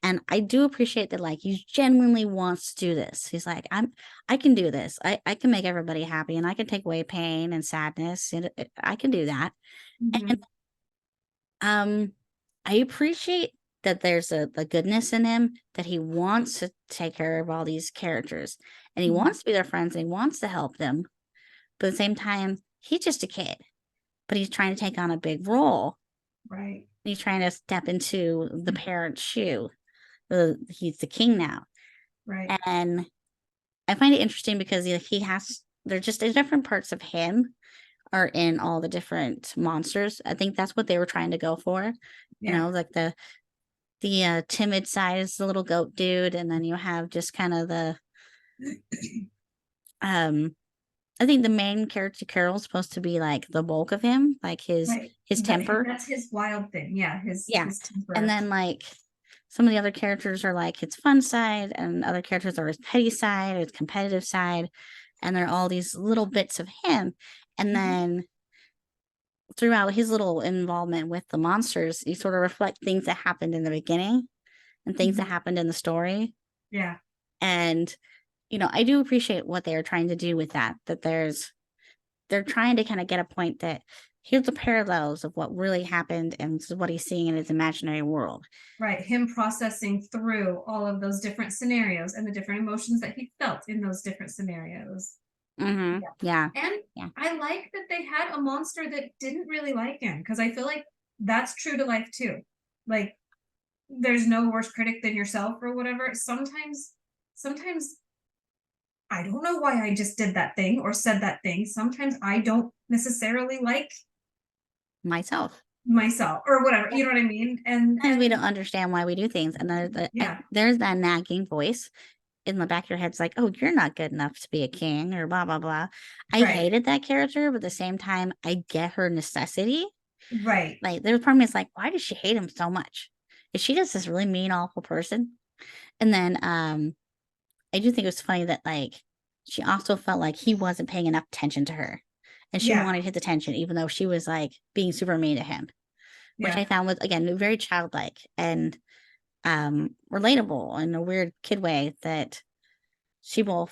B: And I do appreciate that, like, he genuinely wants to do this. He's like, I can do this. I can make everybody happy and I can take away pain and sadness. And I can do that. And
A: Hmm.
B: um, I appreciate that there's the goodness in him, that he wants to take care of all these characters and he
A: Hmm.
B: wants to be their friends and he wants to help them, but at the same time, he's just a kid, but he's trying to take on a big role.
A: Right.
B: He's trying to step into the parent's shoe. He's the king now.
A: Right.
B: And I find it interesting because there's just the different parts of him are in all the different monsters. I think that's what they were trying to go for.
A: Yeah.
B: Like the timid side is the little goat dude, and then you have just kind of the um I think the main character Carol's supposed to be like the bulk of him, like
A: Right.
B: his temper.
A: That's his wild thing. Yeah. His
B: Yeah.
A: his
B: And
A: temper.
B: then like some of the other characters are like his fun side, and other characters are his petty side, his competitive side, and they're all these little bits of him. And
A: Mhm.
B: then throughout his little involvement with the monsters, you sort of reflect things that happened in the beginning and things that
A: Mhm.
B: happened in the story.
A: Yeah.
B: And I do appreciate what they are trying to do with that. That they're trying to kind of get a point that here's the parallels of what really happened and this is what he's seeing in his imaginary world.
A: Right. Him processing through all of those different scenarios and the different emotions that he felt in those different scenarios.
B: Mm-hmm.
A: Yeah.
B: Yeah.
A: And
B: Yeah.
A: I like that they had a monster that didn't really like him because I feel like that's true to life too. Like there's no worse critic than yourself or whatever. Sometimes I don't know why I just did that thing or said that thing. Sometimes I don't necessarily like
B: Myself.
A: myself or whatever. You know what I mean? And
B: Sometimes we don't
A: and
B: understand why we do things. And
A: yeah,
B: there's that nagging voice in the back of your head. It's like, oh, you're not good enough to be a king or blah, blah, blah. I
A: right,
B: hated that character, but at the same time, I get her necessity.
A: right.
B: Like, there's part of me is like, why does she hate him so much? Is she just this really mean, awful person? And then I do think it was funny that like she also felt like he wasn't paying enough attention to her. And she
A: Yeah,
B: wanted his attention, even though she was like being super mean to him, which
A: yeah,
B: I found was again very childlike and relatable in a weird kid way that she will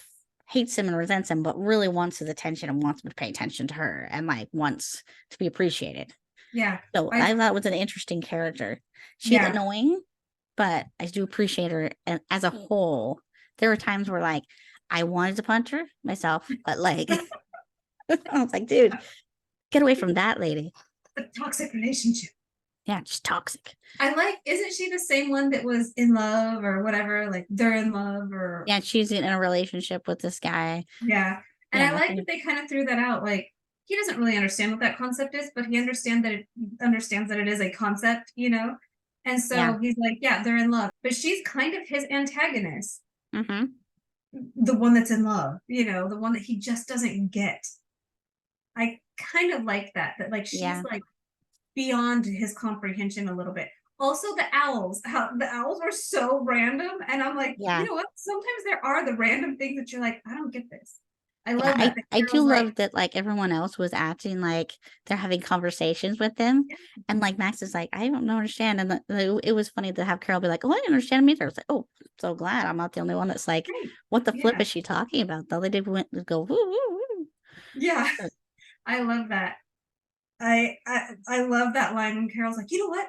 B: hates him and resents him, but really wants his attention and wants him to pay attention to her and like wants to be appreciated.
A: Yeah.
B: So
A: I
B: I thought it was an interesting character. She's
A: yeah.
B: annoying, but I do appreciate her. And as a whole, there were times where like I wanted to punch her myself, but like I was like, dude, get away from that lady.
A: The toxic relationship.
B: Yeah, she's toxic.
A: I like, isn't she the same one that was in love or whatever? Like they're in love or
B: Yeah, she's in a relationship with this guy.
A: yeah. And I
B: Yeah,
A: like that they kind of threw that out. Like he doesn't really understand what that concept is, but he understands that it is a concept, you know? And
B: yeah.
A: so he's like, yeah, they're in love. But she's kind of his antagonist,
B: Mm-hmm.
A: the one that's in love, you know, the one that he just doesn't get. I kind of like that like she's
B: Yeah,
A: like beyond his comprehension a little bit. Also, the owls, how the owls were so random. And I'm like, you
B: yeah.
A: know what? Sometimes there are the random things that you're like, I don't get this. I
B: Yeah,
A: love
B: I
A: that. The
B: I do
A: Carol's like,
B: love that like everyone else was acting like they're having conversations with them,
A: yeah,
B: and like Max is like, I don't understand, and it was funny to have Carol be like, oh, I didn't understand them either. It's like, oh, I'm so glad I'm not the only one that's like,
A: right.
B: what the flip
A: Yeah.
B: is she talking about? Though they did went to go woo woo woo.
A: Yeah.
B: But
A: I love that. I love that line when Carol's like, you know what?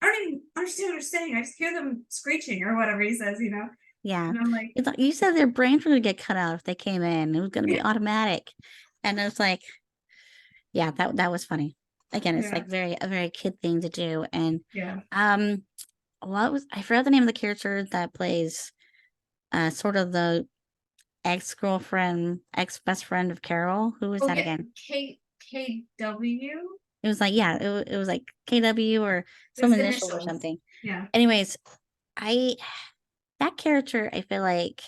A: I don't even understand what they're saying. I just hear them screeching or whatever he says, you know?
B: yeah,
A: And I'm like,
B: it's like you said their brains were gonna get cut out if they came in. It was gonna
A: yeah,
B: be automatic, and it's like, yeah, that was funny. Again, it's
A: yeah,
B: like a very kid thing to do, and
A: yeah.
B: um, what was I forgot the name of the character that plays sort of the ex-girlfriend, ex-best friend of Carol. Who was
A: Oh
B: that
A: yeah,
B: again?
A: KW
B: It was like, yeah, it was like KW or
A: is
B: some initials or
A: initials.
B: something.
A: Yeah,
B: Anyways, I that character, I feel like,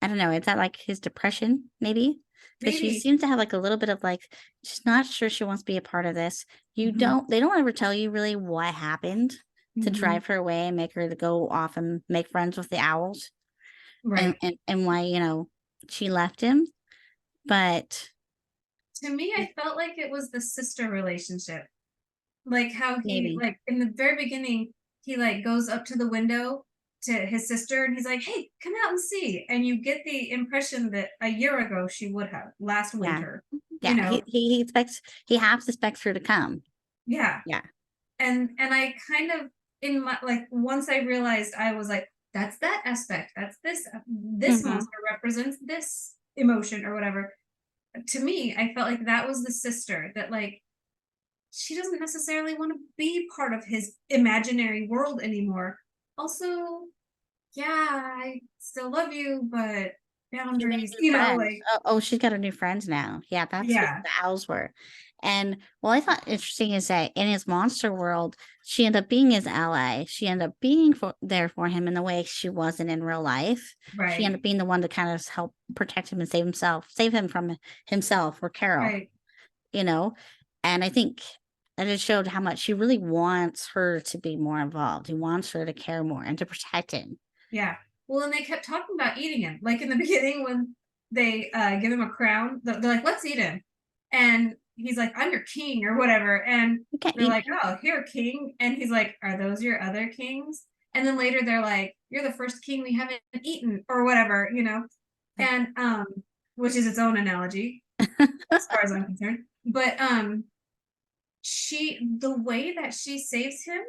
B: I don't know, is that like his depression, maybe? Because she
A: maybe.
B: seems to have like a little bit of like, she's not sure she wants to be a part of this.
A: Hmm.
B: They don't ever tell you really what happened to
A: Hmm.
B: drive her away and make her to go off and make friends with the owls
A: Right.
B: and why, she left him. But
A: To me, I felt like it was the sister relationship. Like how he
B: maybe,
A: like in the very beginning, he like goes up to the window to his sister and he's like, "Hey, come out and see." And you get the impression that a year ago she would have last
B: yeah.
A: winter, you
B: Yeah,
A: know.
B: he expects he half expects her to come.
A: Yeah.
B: Yeah.
A: And I kind of in my like once I realized I was like, that's that aspect. That's this
B: Mhm.
A: monster represents this emotion or whatever. To me, I felt like that was the sister that like she doesn't necessarily want to be part of his imaginary world anymore. Also, yeah, I still love you, but
B: She made
A: boundaries,
B: new
A: you know,
B: friends.
A: like
B: Oh, she's got her new friends now. Yeah, that's who
A: yeah,
B: the owls were. And what I thought interesting is that in his monster world, she ended up being his ally. She ended up being there for him in the way she wasn't in real life. She
A: right,
B: ended up being the one to kind of help protect him and save him from himself or Carol,
A: right,
B: you know? And I think that it showed how much he really wants her to be more involved. He wants her to care more and to protect him.
A: yeah. Well, and they kept talking about eating him. Like in the beginning when they give him a crown, they're like, "Let's eat him," and he's like, "I'm your king" or whatever, and
B: You can't
A: they're
B: eat
A: like,
B: me.
A: "Oh, here, king," and he's like, "Are those your other kings?" And then later they're like, "You're the first king we haven't eaten," or whatever, you know, and which is its own analogy as far as I'm concerned. But the way that she saves him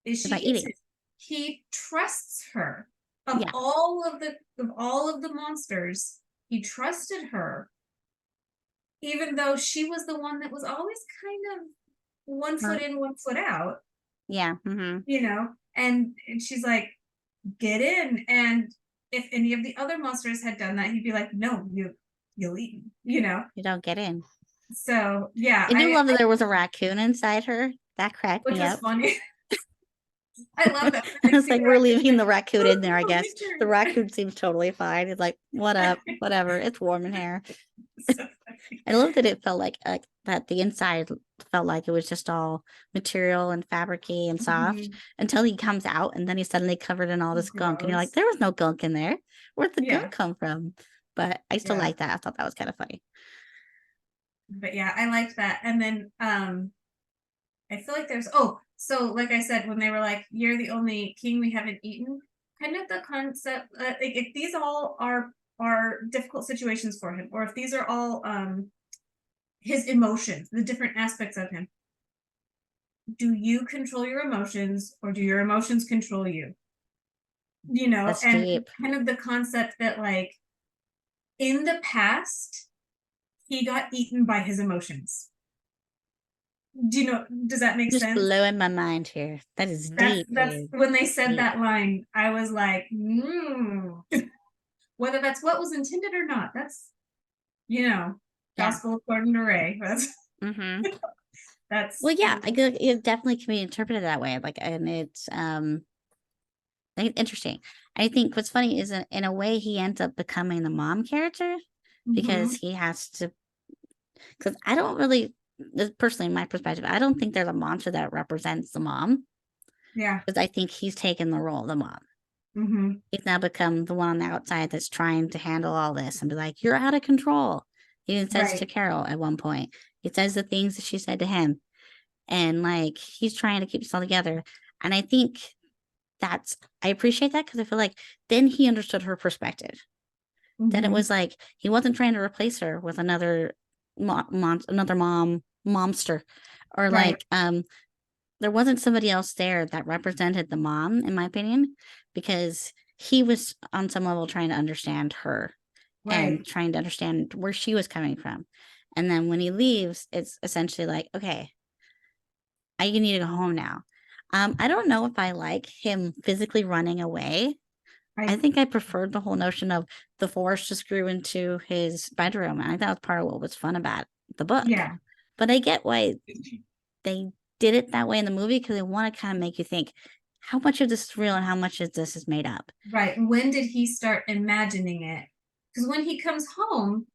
A: is
B: By
A: she eats
B: eating.
A: it. He trusts her.
B: Yeah.
A: Of all of the monsters, he trusted her, even though she was the one that was always kind of one foot
B: Hurt.
A: in, one foot out,
B: Yeah. Hmm.
A: you know. And she's like, "Get in." And if any of the other monsters had done that, he'd be like, "No, you'll eat me," you know.
B: You don't get in.
A: So yeah,
B: I do love that there was a raccoon inside her. That cracked
A: which
B: me
A: was
B: up.
A: funny. I love that. Like,
B: It's
A: see
B: like
A: the
B: we're
A: raccoon,
B: leaving
A: like,
B: the raccoon in there, I
A: "Oh,
B: guess. The
A: Richard."
B: raccoon seems totally fine. It's like, what up? Whatever. It's warm in here.
A: So funny.
B: I love that it felt like that the inside felt like it was just all material and fabricy and soft
A: Mhm.
B: until he comes out and then he's suddenly covered in all this gunk. And you're like,
A: Gross.
B: there was no gunk in there. Where'd the gunk
A: Yeah,
B: come from? But I still
A: yeah.
B: like that. I thought that was kind of funny.
A: But yeah, I liked that. And then I feel like so like I said, when they were like, "You're the only king we haven't eaten," kind of the concept, like if these all are are difficult situations for him, or if these are all his emotions, the different aspects of him, do you control your emotions or do your emotions control you?
B: That's
A: And
B: deep.
A: kind of the concept that, like, in the past, he got eaten by his emotions. Does that make
B: Just
A: sense?
B: blowing my mind here. That is deep,
A: That's
B: dude.
A: when they said
B: Deep.
A: that line, I was like, whether that's what was intended or not, that's, you know,
B: Yeah.
A: gospel according to Ray.
B: Mm-hmm.
A: That's
B: Well, yeah, it definitely can be interpreted that way. Like, and it's interesting. I think what's funny is in a way he ends up becoming the mom character because
A: mhm,
B: he has to. Because I don't really, personally, in my perspective, I don't think there's a monster that represents the mom.
A: yeah,
B: Because I think he's taken the role of the mom.
A: mhm,
B: He's now become the one on the outside that's trying to handle all this and be like, "You're out of control." He even says to
A: right,
B: Carol at one point, he says the things that she said to him, and like he's trying to keep this all together. And I think I appreciate that because I feel like then he understood her perspective. Then it
A: mhm,
B: was like he wasn't trying to replace her with another another momster, or
A: right,
B: like there wasn't somebody else there that represented the mom, in my opinion, because he was on some level trying to understand her and
A: right,
B: trying to understand where she was coming from. And then when he leaves, it's essentially like, okay, I need to go home now. I don't know if I like him physically running away. I
A: I
B: think I preferred the whole notion of the forest just grew into his bedroom. And I thought that was part of what was fun about the book.
A: yeah,
B: But I get why they did it that way in the movie because they want to kind of make you think how much of this is real and how much of this is made up.
A: right. When did he start imagining it? Because when he comes home,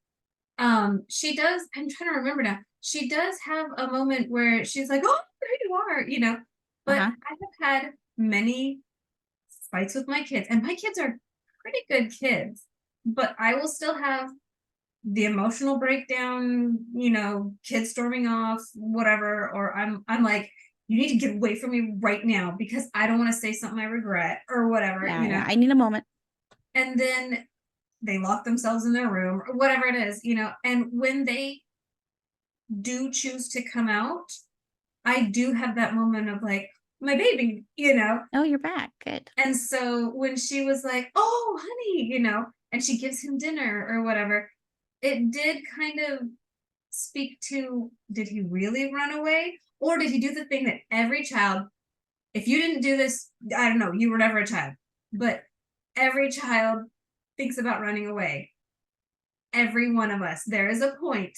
A: she does, I'm trying to remember now, she does have a moment where she's like, oh, there you are.
B: Uh
A: But
B: huh.
A: I have had many fights with my kids, and my kids are pretty good kids, but I will still have the emotional breakdown, kids storming off, whatever, or I'm like, you need to get away from me right now because I don't want to say something I regret or whatever.
B: Yeah. I need a moment.
A: And then they lock themselves in their room or whatever it is. And when they do choose to come out, I do have that moment of like, my baby.
B: Oh, you're back. Good.
A: And so when she was like, oh, honey, and she gives him dinner or whatever, it did kind of speak to, did he really run away? Or did he do the thing that every child, if you didn't do this, I don't know, you were never a child, but every child thinks about running away. Every one of us, there is a point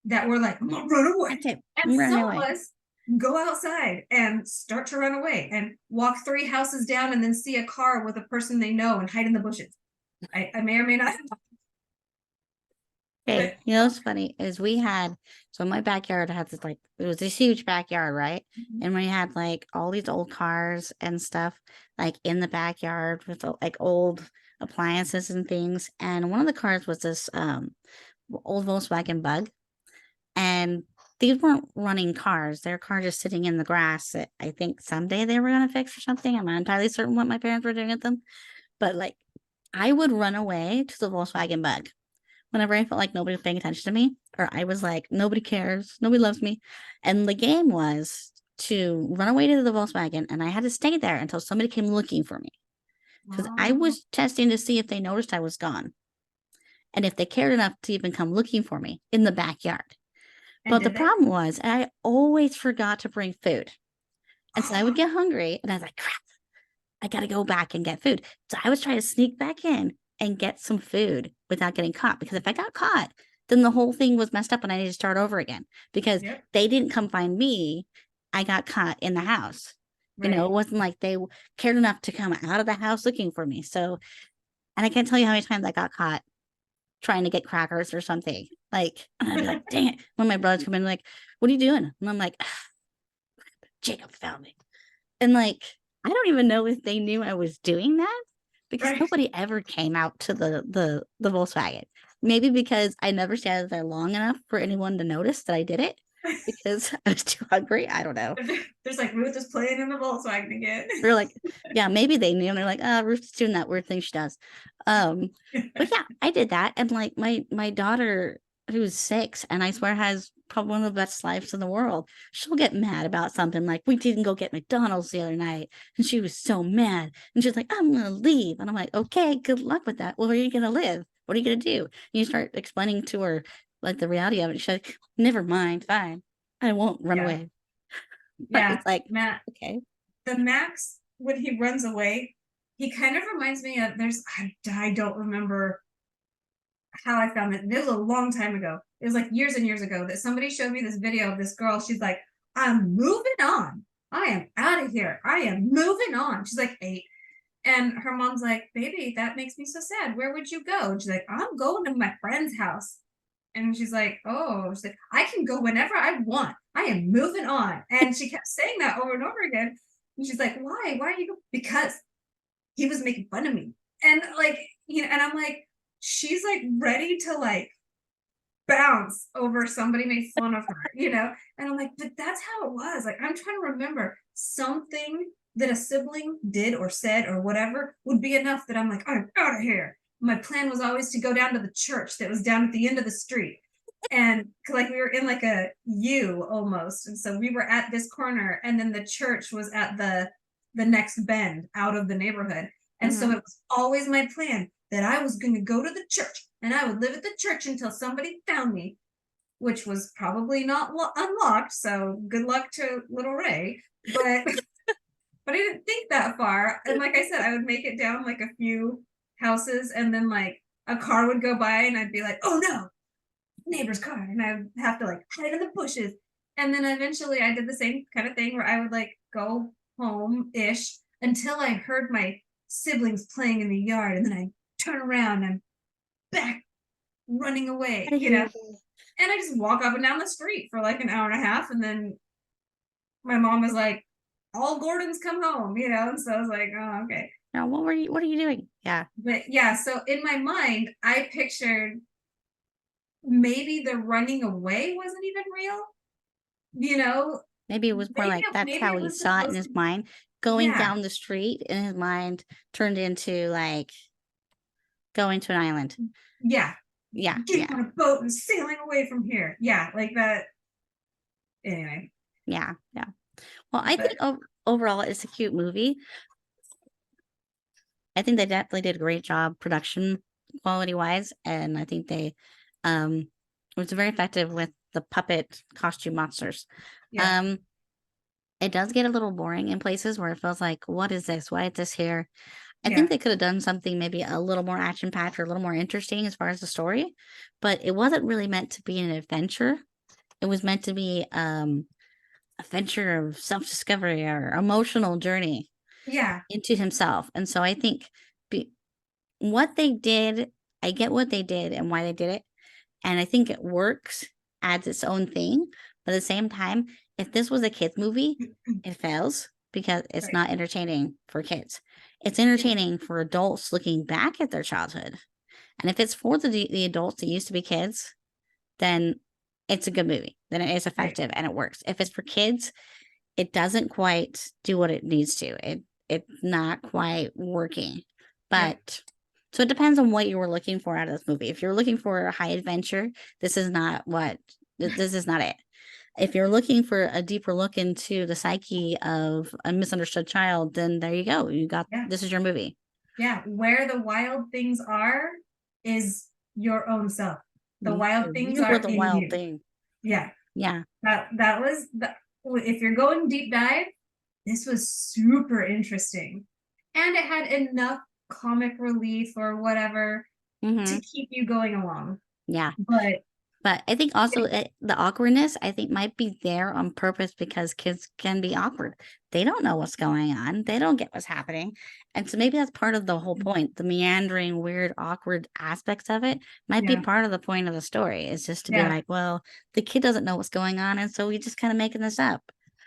A: that we're like, I'm gonna run away.
B: That's it.
A: And
B: I'm running
A: some of
B: away.
A: us go outside and start to run away and walk 3 houses down and then see a car with a person they know and hide in the bushes. I may or may not,
B: Okay.
A: but
B: You know what's funny is so my backyard had this like, it was this huge backyard, right? And we had like all these old cars and stuff like in the backyard with like old appliances and things. And one of the cars was this old Volkswagen Bug. And these weren't running cars. Their car just sitting in the grass that I think someday they were going to fix or something. I'm not entirely certain what my parents were doing with them. But like, I would run away to the Volkswagen Bug whenever I felt like nobody was paying attention to me, or I was like, nobody cares, nobody loves me. And the game was to run away to the Volkswagen, and I had to stay there until somebody came looking for me because I
A: oh,
B: was testing to see if they noticed I was gone and if they cared enough to even come looking for me in the backyard.
A: and
B: But the
A: did they?
B: problem was, I always forgot to bring food. And so I would get hungry and I was like, crap, I got to go back and get food. So I was trying to sneak back in and get some food without getting caught. Because if I got caught, then the whole thing was messed up and I need to start over again because
A: Yep,
B: they didn't come find me. I got caught in the house. It
A: right.
B: wasn't like they cared enough to come out of the house looking for me. So, and I can't tell you how many times I got caught trying to get crackers or something. Like, and I'd be like, dang it. When my brothers come in, like, what are you doing? And I'm like, Jacob found me. And like, I don't even know if they knew I was doing that because
A: Right.
B: nobody ever came out to the Volkswagen. Maybe because I never stayed there long enough for anyone to notice that I did it. because I was too hungry. I don't know.
A: There's like Ruth is playing in the Volkswagen again.
B: They're like, yeah, maybe they knew. And they're like, Ruth's doing that weird thing she does. Um, but yeah, I did that. And like my daughter, who's 6, and I swear has probably one of the best lives in the world, she'll get mad about something like we didn't go get McDonald's the other night. And she was so mad. And she's like, I'm gonna leave. And I'm like, okay, good luck with that. Well, where are you gonna live? What are you gonna do? And you start explaining to her like the reality of it. She's like, never mind, fine. I won't run
A: Yeah.
B: away. But
A: Yeah.
B: it's like,
A: Matt,
B: okay.
A: the Max, when he runs away, he kind of reminds me of I don't remember how I found it. This was a long time ago. It was like years and years ago that somebody showed me this video of this girl. She's like, I'm moving on. I am out of here. I am moving on. She's like 8. And her mom's like, baby, that makes me so sad. Where would you go? And she's like, I'm going to my friend's house. And she's like, oh, she's like, I can go whenever I want. I am moving on. And she kept saying that over and over again. And she's like, why? Why are you going? Because he was making fun of me. And like, and I'm like, she's like ready to like bounce over somebody made fun of her. And I'm like, but that's how it was. Like, I'm trying to remember something that a sibling did or said or whatever would be enough that I'm like, I'm out of here. My plan was always to go down to the church that was down at the end of the street. And like we were in like a U almost. And so we were at this corner, and then the church was at the next bend out of the neighborhood. And so
B: Mhm.
A: it was always my plan that I was going to go to the church and I would live at the church until somebody found me, which was probably not unlocked. So good luck to little Rae. But but I didn't think that far. And like I said, I would make it down like a few houses, and then like a car would go by, and I'd be like, oh no, neighbor's car, and I would have to like hide in the bushes. And then eventually I did the same kind of thing where I would like go home ish until I heard my siblings playing in the yard, and then I turn around and I'm back running away. And I just walk up and down the street for like an hour and a half, and then my mom was like, all Gordons come home. And so I was like, oh, okay.
B: Now, what are you doing? Yeah.
A: But yeah, so in my mind, I pictured maybe the running away wasn't even real, you know,
B: Maybe it was more like that's
A: maybe
B: how
A: it
B: he
A: was
B: saw it in
A: supposed
B: his
A: to.
B: mind. Going
A: Yeah,
B: down the street in his mind turned into like going to an island.
A: yeah,
B: Yeah,
A: getting
B: yeah,
A: on a boat and sailing away from here. Yeah, like that. Anyway,
B: yeah, yeah. Well, I
A: but
B: think overall it's a cute movie. I think they definitely did a great job production quality wise, and I think they was very effective with the puppet costume monsters.
A: yeah,
B: Um, it does get a little boring in places where it feels like, what is this? Why is this here? I think
A: yeah,
B: they could have done something maybe a little more action packed or a little more interesting as far as the story, but it wasn't really meant to be an adventure. It was meant to be a venture of self-discovery or emotional journey
A: yeah,
B: into himself. And so I think be, what they did, I get what they did and why they did it. And I think it works, adds its own thing. But at the same time, if this was a kids movie, it fails because it's
A: right.
B: not entertaining for kids. It's
A: Yeah,
B: entertaining for adults looking back at their childhood. And if it's for the adults that used to be kids, then it's a good movie. Then it is
A: right.
B: effective and it works. If it's for kids, it doesn't quite do what it needs to. It's not quite working.
A: Yep.
B: But so it depends on what you were looking for out of this movie. If you're looking for a high adventure, this is not this is not it. If you're looking for a deeper look into the psyche of a misunderstood child, then there you go. You got
A: Yeah.
B: this is your movie.
A: Yeah. Where the wild things are is your own self. The wild things
B: You were
A: are
B: the
A: in
B: wild
A: you.
B: thing.
A: Yeah.
B: Yeah.
A: That was if you're going deep dive, this was super interesting. And it had enough comic relief or whatever to
B: Hmm.
A: keep you going along.
B: Yeah.
A: But
B: But I think also the awkwardness, I think, might be there on purpose because kids can be awkward. They don't know what's going on. They don't get what's happening. And so maybe that's part of the whole point. The meandering, weird, awkward aspects of it might be
A: yeah,
B: part of the point of the story. Is just to be
A: yeah,
B: like, well, the kid doesn't know what's going on. And so we just kind of making this up.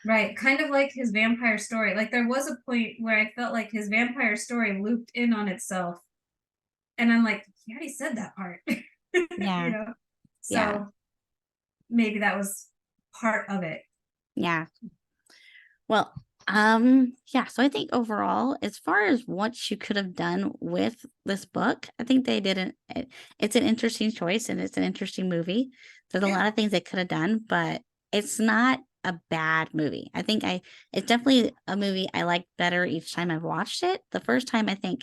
A: right. Kind of like his vampire story. Like there was a point where I felt like his vampire story looped in on itself. And I'm like, he already said that part. you
B: Yeah.
A: know?
B: Yeah.
A: So maybe that was part of it.
B: Yeah. Well, yeah, so I think overall, as far as what you could have done with this book, I think they did it's an interesting choice and it's an interesting movie. There's a
A: Yeah.
B: lot of things they could have done, but it's not a bad movie. I think it's definitely a movie I like better each time I've watched it. The first time I think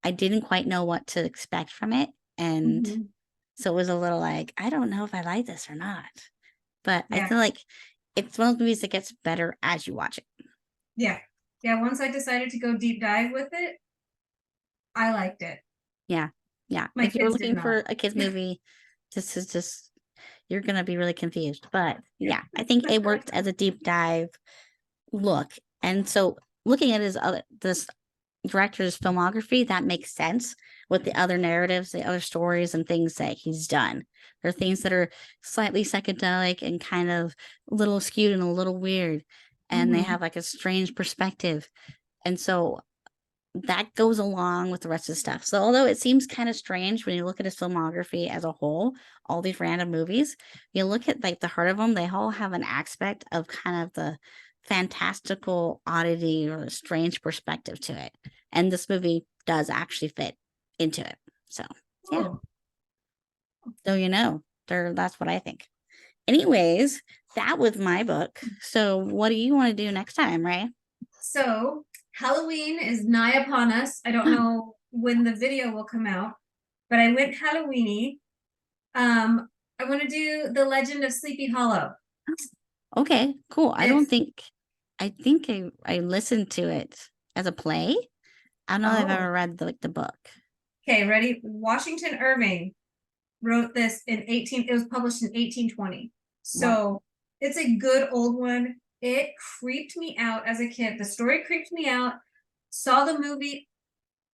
B: I didn't quite know what to expect from it. And
A: Mhm.
B: so it was a little like, I don't know if I like this or not. But I
A: Yeah.
B: feel like it's one of those movies that gets better as you watch it.
A: Yeah. Yeah. Once I decided to go deep dive with it, I liked it.
B: Yeah. Yeah.
A: My
B: If you were
A: kids did
B: looking
A: not.
B: for a kids movie, this is just you're gonna be really confused. But yeah, I think it worked as a deep dive look. And so looking at his other this director's filmography, that makes sense with the other narratives, the other stories and things that he's done. There are things that are slightly psychedelic and kind of a little skewed and a little weird. And they
A: Mhm.
B: have like a strange perspective. And so that goes along with the rest of the stuff. So although it seems kind of strange when you look at his filmography as a whole, all these random movies, you look at like the heart of them, they all have an aspect of kind of the fantastical oddity or strange perspective to it. And this movie does actually fit into it. So yeah.
A: Cool.
B: So that's what I think. Anyways, that was my book. So what do you want to do next time, Ray?
A: So Halloween is nigh upon us. I don't know when the video will come out, but I went Halloweeny. I want to do The Legend of Sleepy Hollow.
B: Okay, cool.
A: It's
B: I think I listened to it as a play. I don't know if I've
A: oh,
B: ever read the book.
A: okay, ready? Washington Irving wrote this in 18, it was published in 1820.
B: Wow.
A: So it's a good old one. It creeped me out as a kid. The story creeped me out. Saw the movie.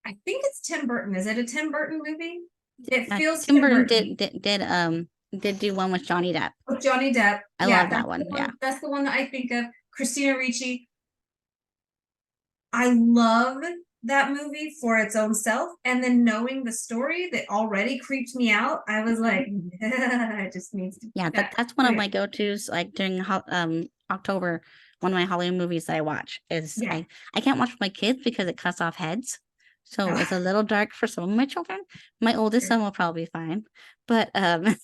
A: I think it's Tim Burton. Is it a Tim Burton movie? It feels
B: Tim
A: Tim
B: Burton
A: Burton.
B: did do one with Johnny Depp.
A: With Johnny Depp.
B: I
A: Yeah,
B: love that one. Yeah.
A: that's the one that I think of. Christina Ricci. I love that movie for its own self. And then knowing the story that already creeped me out, I was like, it just needs to
B: Yeah,
A: that.
B: that's one of my go-tos like during October. One of my Halloween movies that I watch is
A: Yeah.
B: I can't watch with my kids because it cuts off heads. So it's a little dark for some of my children. My oldest son will probably be fine. But and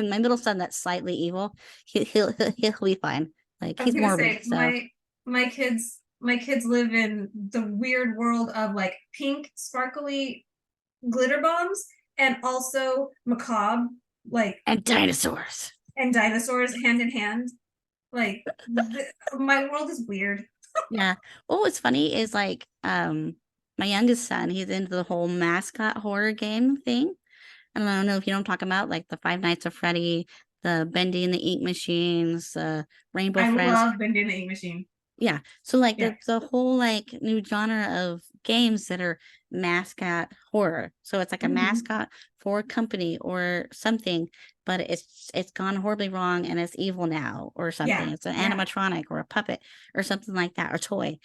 B: my middle son that's slightly evil, he'll be fine. Like
A: I was
B: he's
A: gonna
B: morbid.
A: say
B: So
A: my kids live in the weird world of like pink sparkly glitter bombs and also macabre like
B: and dinosaurs.
A: and dinosaurs hand in hand. Like my world is weird.
B: Yeah. What was funny is like my youngest son, he's into the whole mascot horror game thing. I don't know if you know what I'm talking about, like the Five Nights of Freddy, the Bendy and the Ink Machines, Rainbow
A: I
B: Friends.
A: love Bendy and the Ink Machine.
B: Yeah. So like
A: Yeah.
B: the whole like new genre of games that are mascot horror. So it's like a
A: Mhm.
B: mascot for a company or something, but it's gone horribly wrong and it's evil now or something.
A: Yeah.
B: It's an
A: Yeah.
B: animatronic or a puppet or something like that or toy.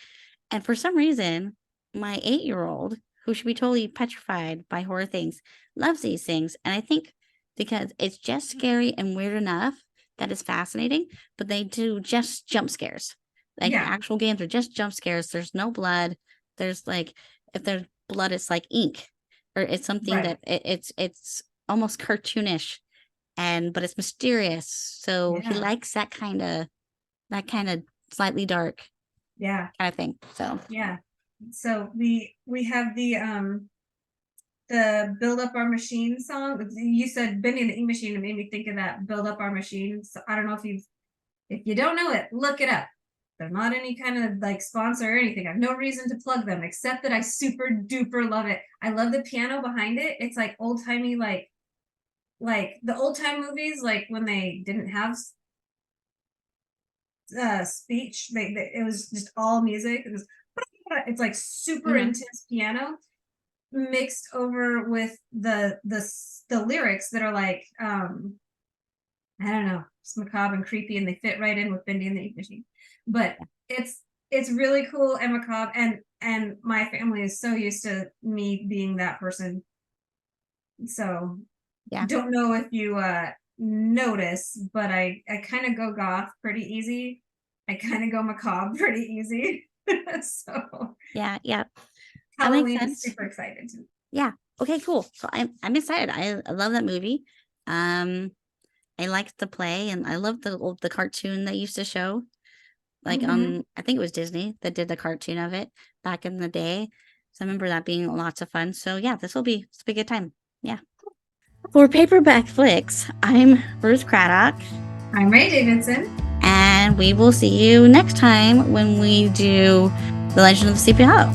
B: And for some reason, my 8-year-old, who should be totally petrified by horror things, loves these things. And I think because it's just scary and weird enough that is fascinating, but they do just jump scares. Like the
A: Yeah.
B: actual games are just jump scares. There's no blood. There's like if there's blood, it's like ink, or it's something
A: Right.
B: that it's almost cartoonish, and but it's mysterious. So he
A: Yeah.
B: likes that kind of slightly dark
A: Yeah.
B: kind of thing. So
A: Yeah. So we have the Build Up Our Machine song. You said Bendy and the Ink Machine, it made me think of that Build Up Our Machine. So I don't know if you don't know it, look it up. They're not any kind of like sponsor or anything. I have no reason to plug them except that I super duper love it. I love the piano behind it. It's like old timey, like the old time movies, like when they didn't have speech. It was just all music. It's like super
B: mhm.
A: intense piano mixed over with the lyrics that are like I don't know, it's macabre and creepy, and they fit right in with Bendy and the Ink Machine. But it's it's really cool and macabre, and my family is so used to me being that person. So
B: Yeah.
A: don't know if you notice, but I kind of go goth pretty easy. I kind of go macabre pretty easy. So
B: Yeah, yeah. That makes
A: Halloween is
B: sense.
A: super excited to.
B: Yeah. Okay, cool. So I'm excited. I love that movie. Um, I liked the play and I love the cartoon they used to show. Like
A: Mhm.
B: I think it was Disney that did the cartoon of it back in the day. So I remember that being lots of fun. So yeah, this will be a good time. Yeah. For Paperback Flicks, I'm Ruth Craddock,
A: I'm Rae Davidson.
B: and we will see you next time when we do The Legend of the Sleepy Hollow.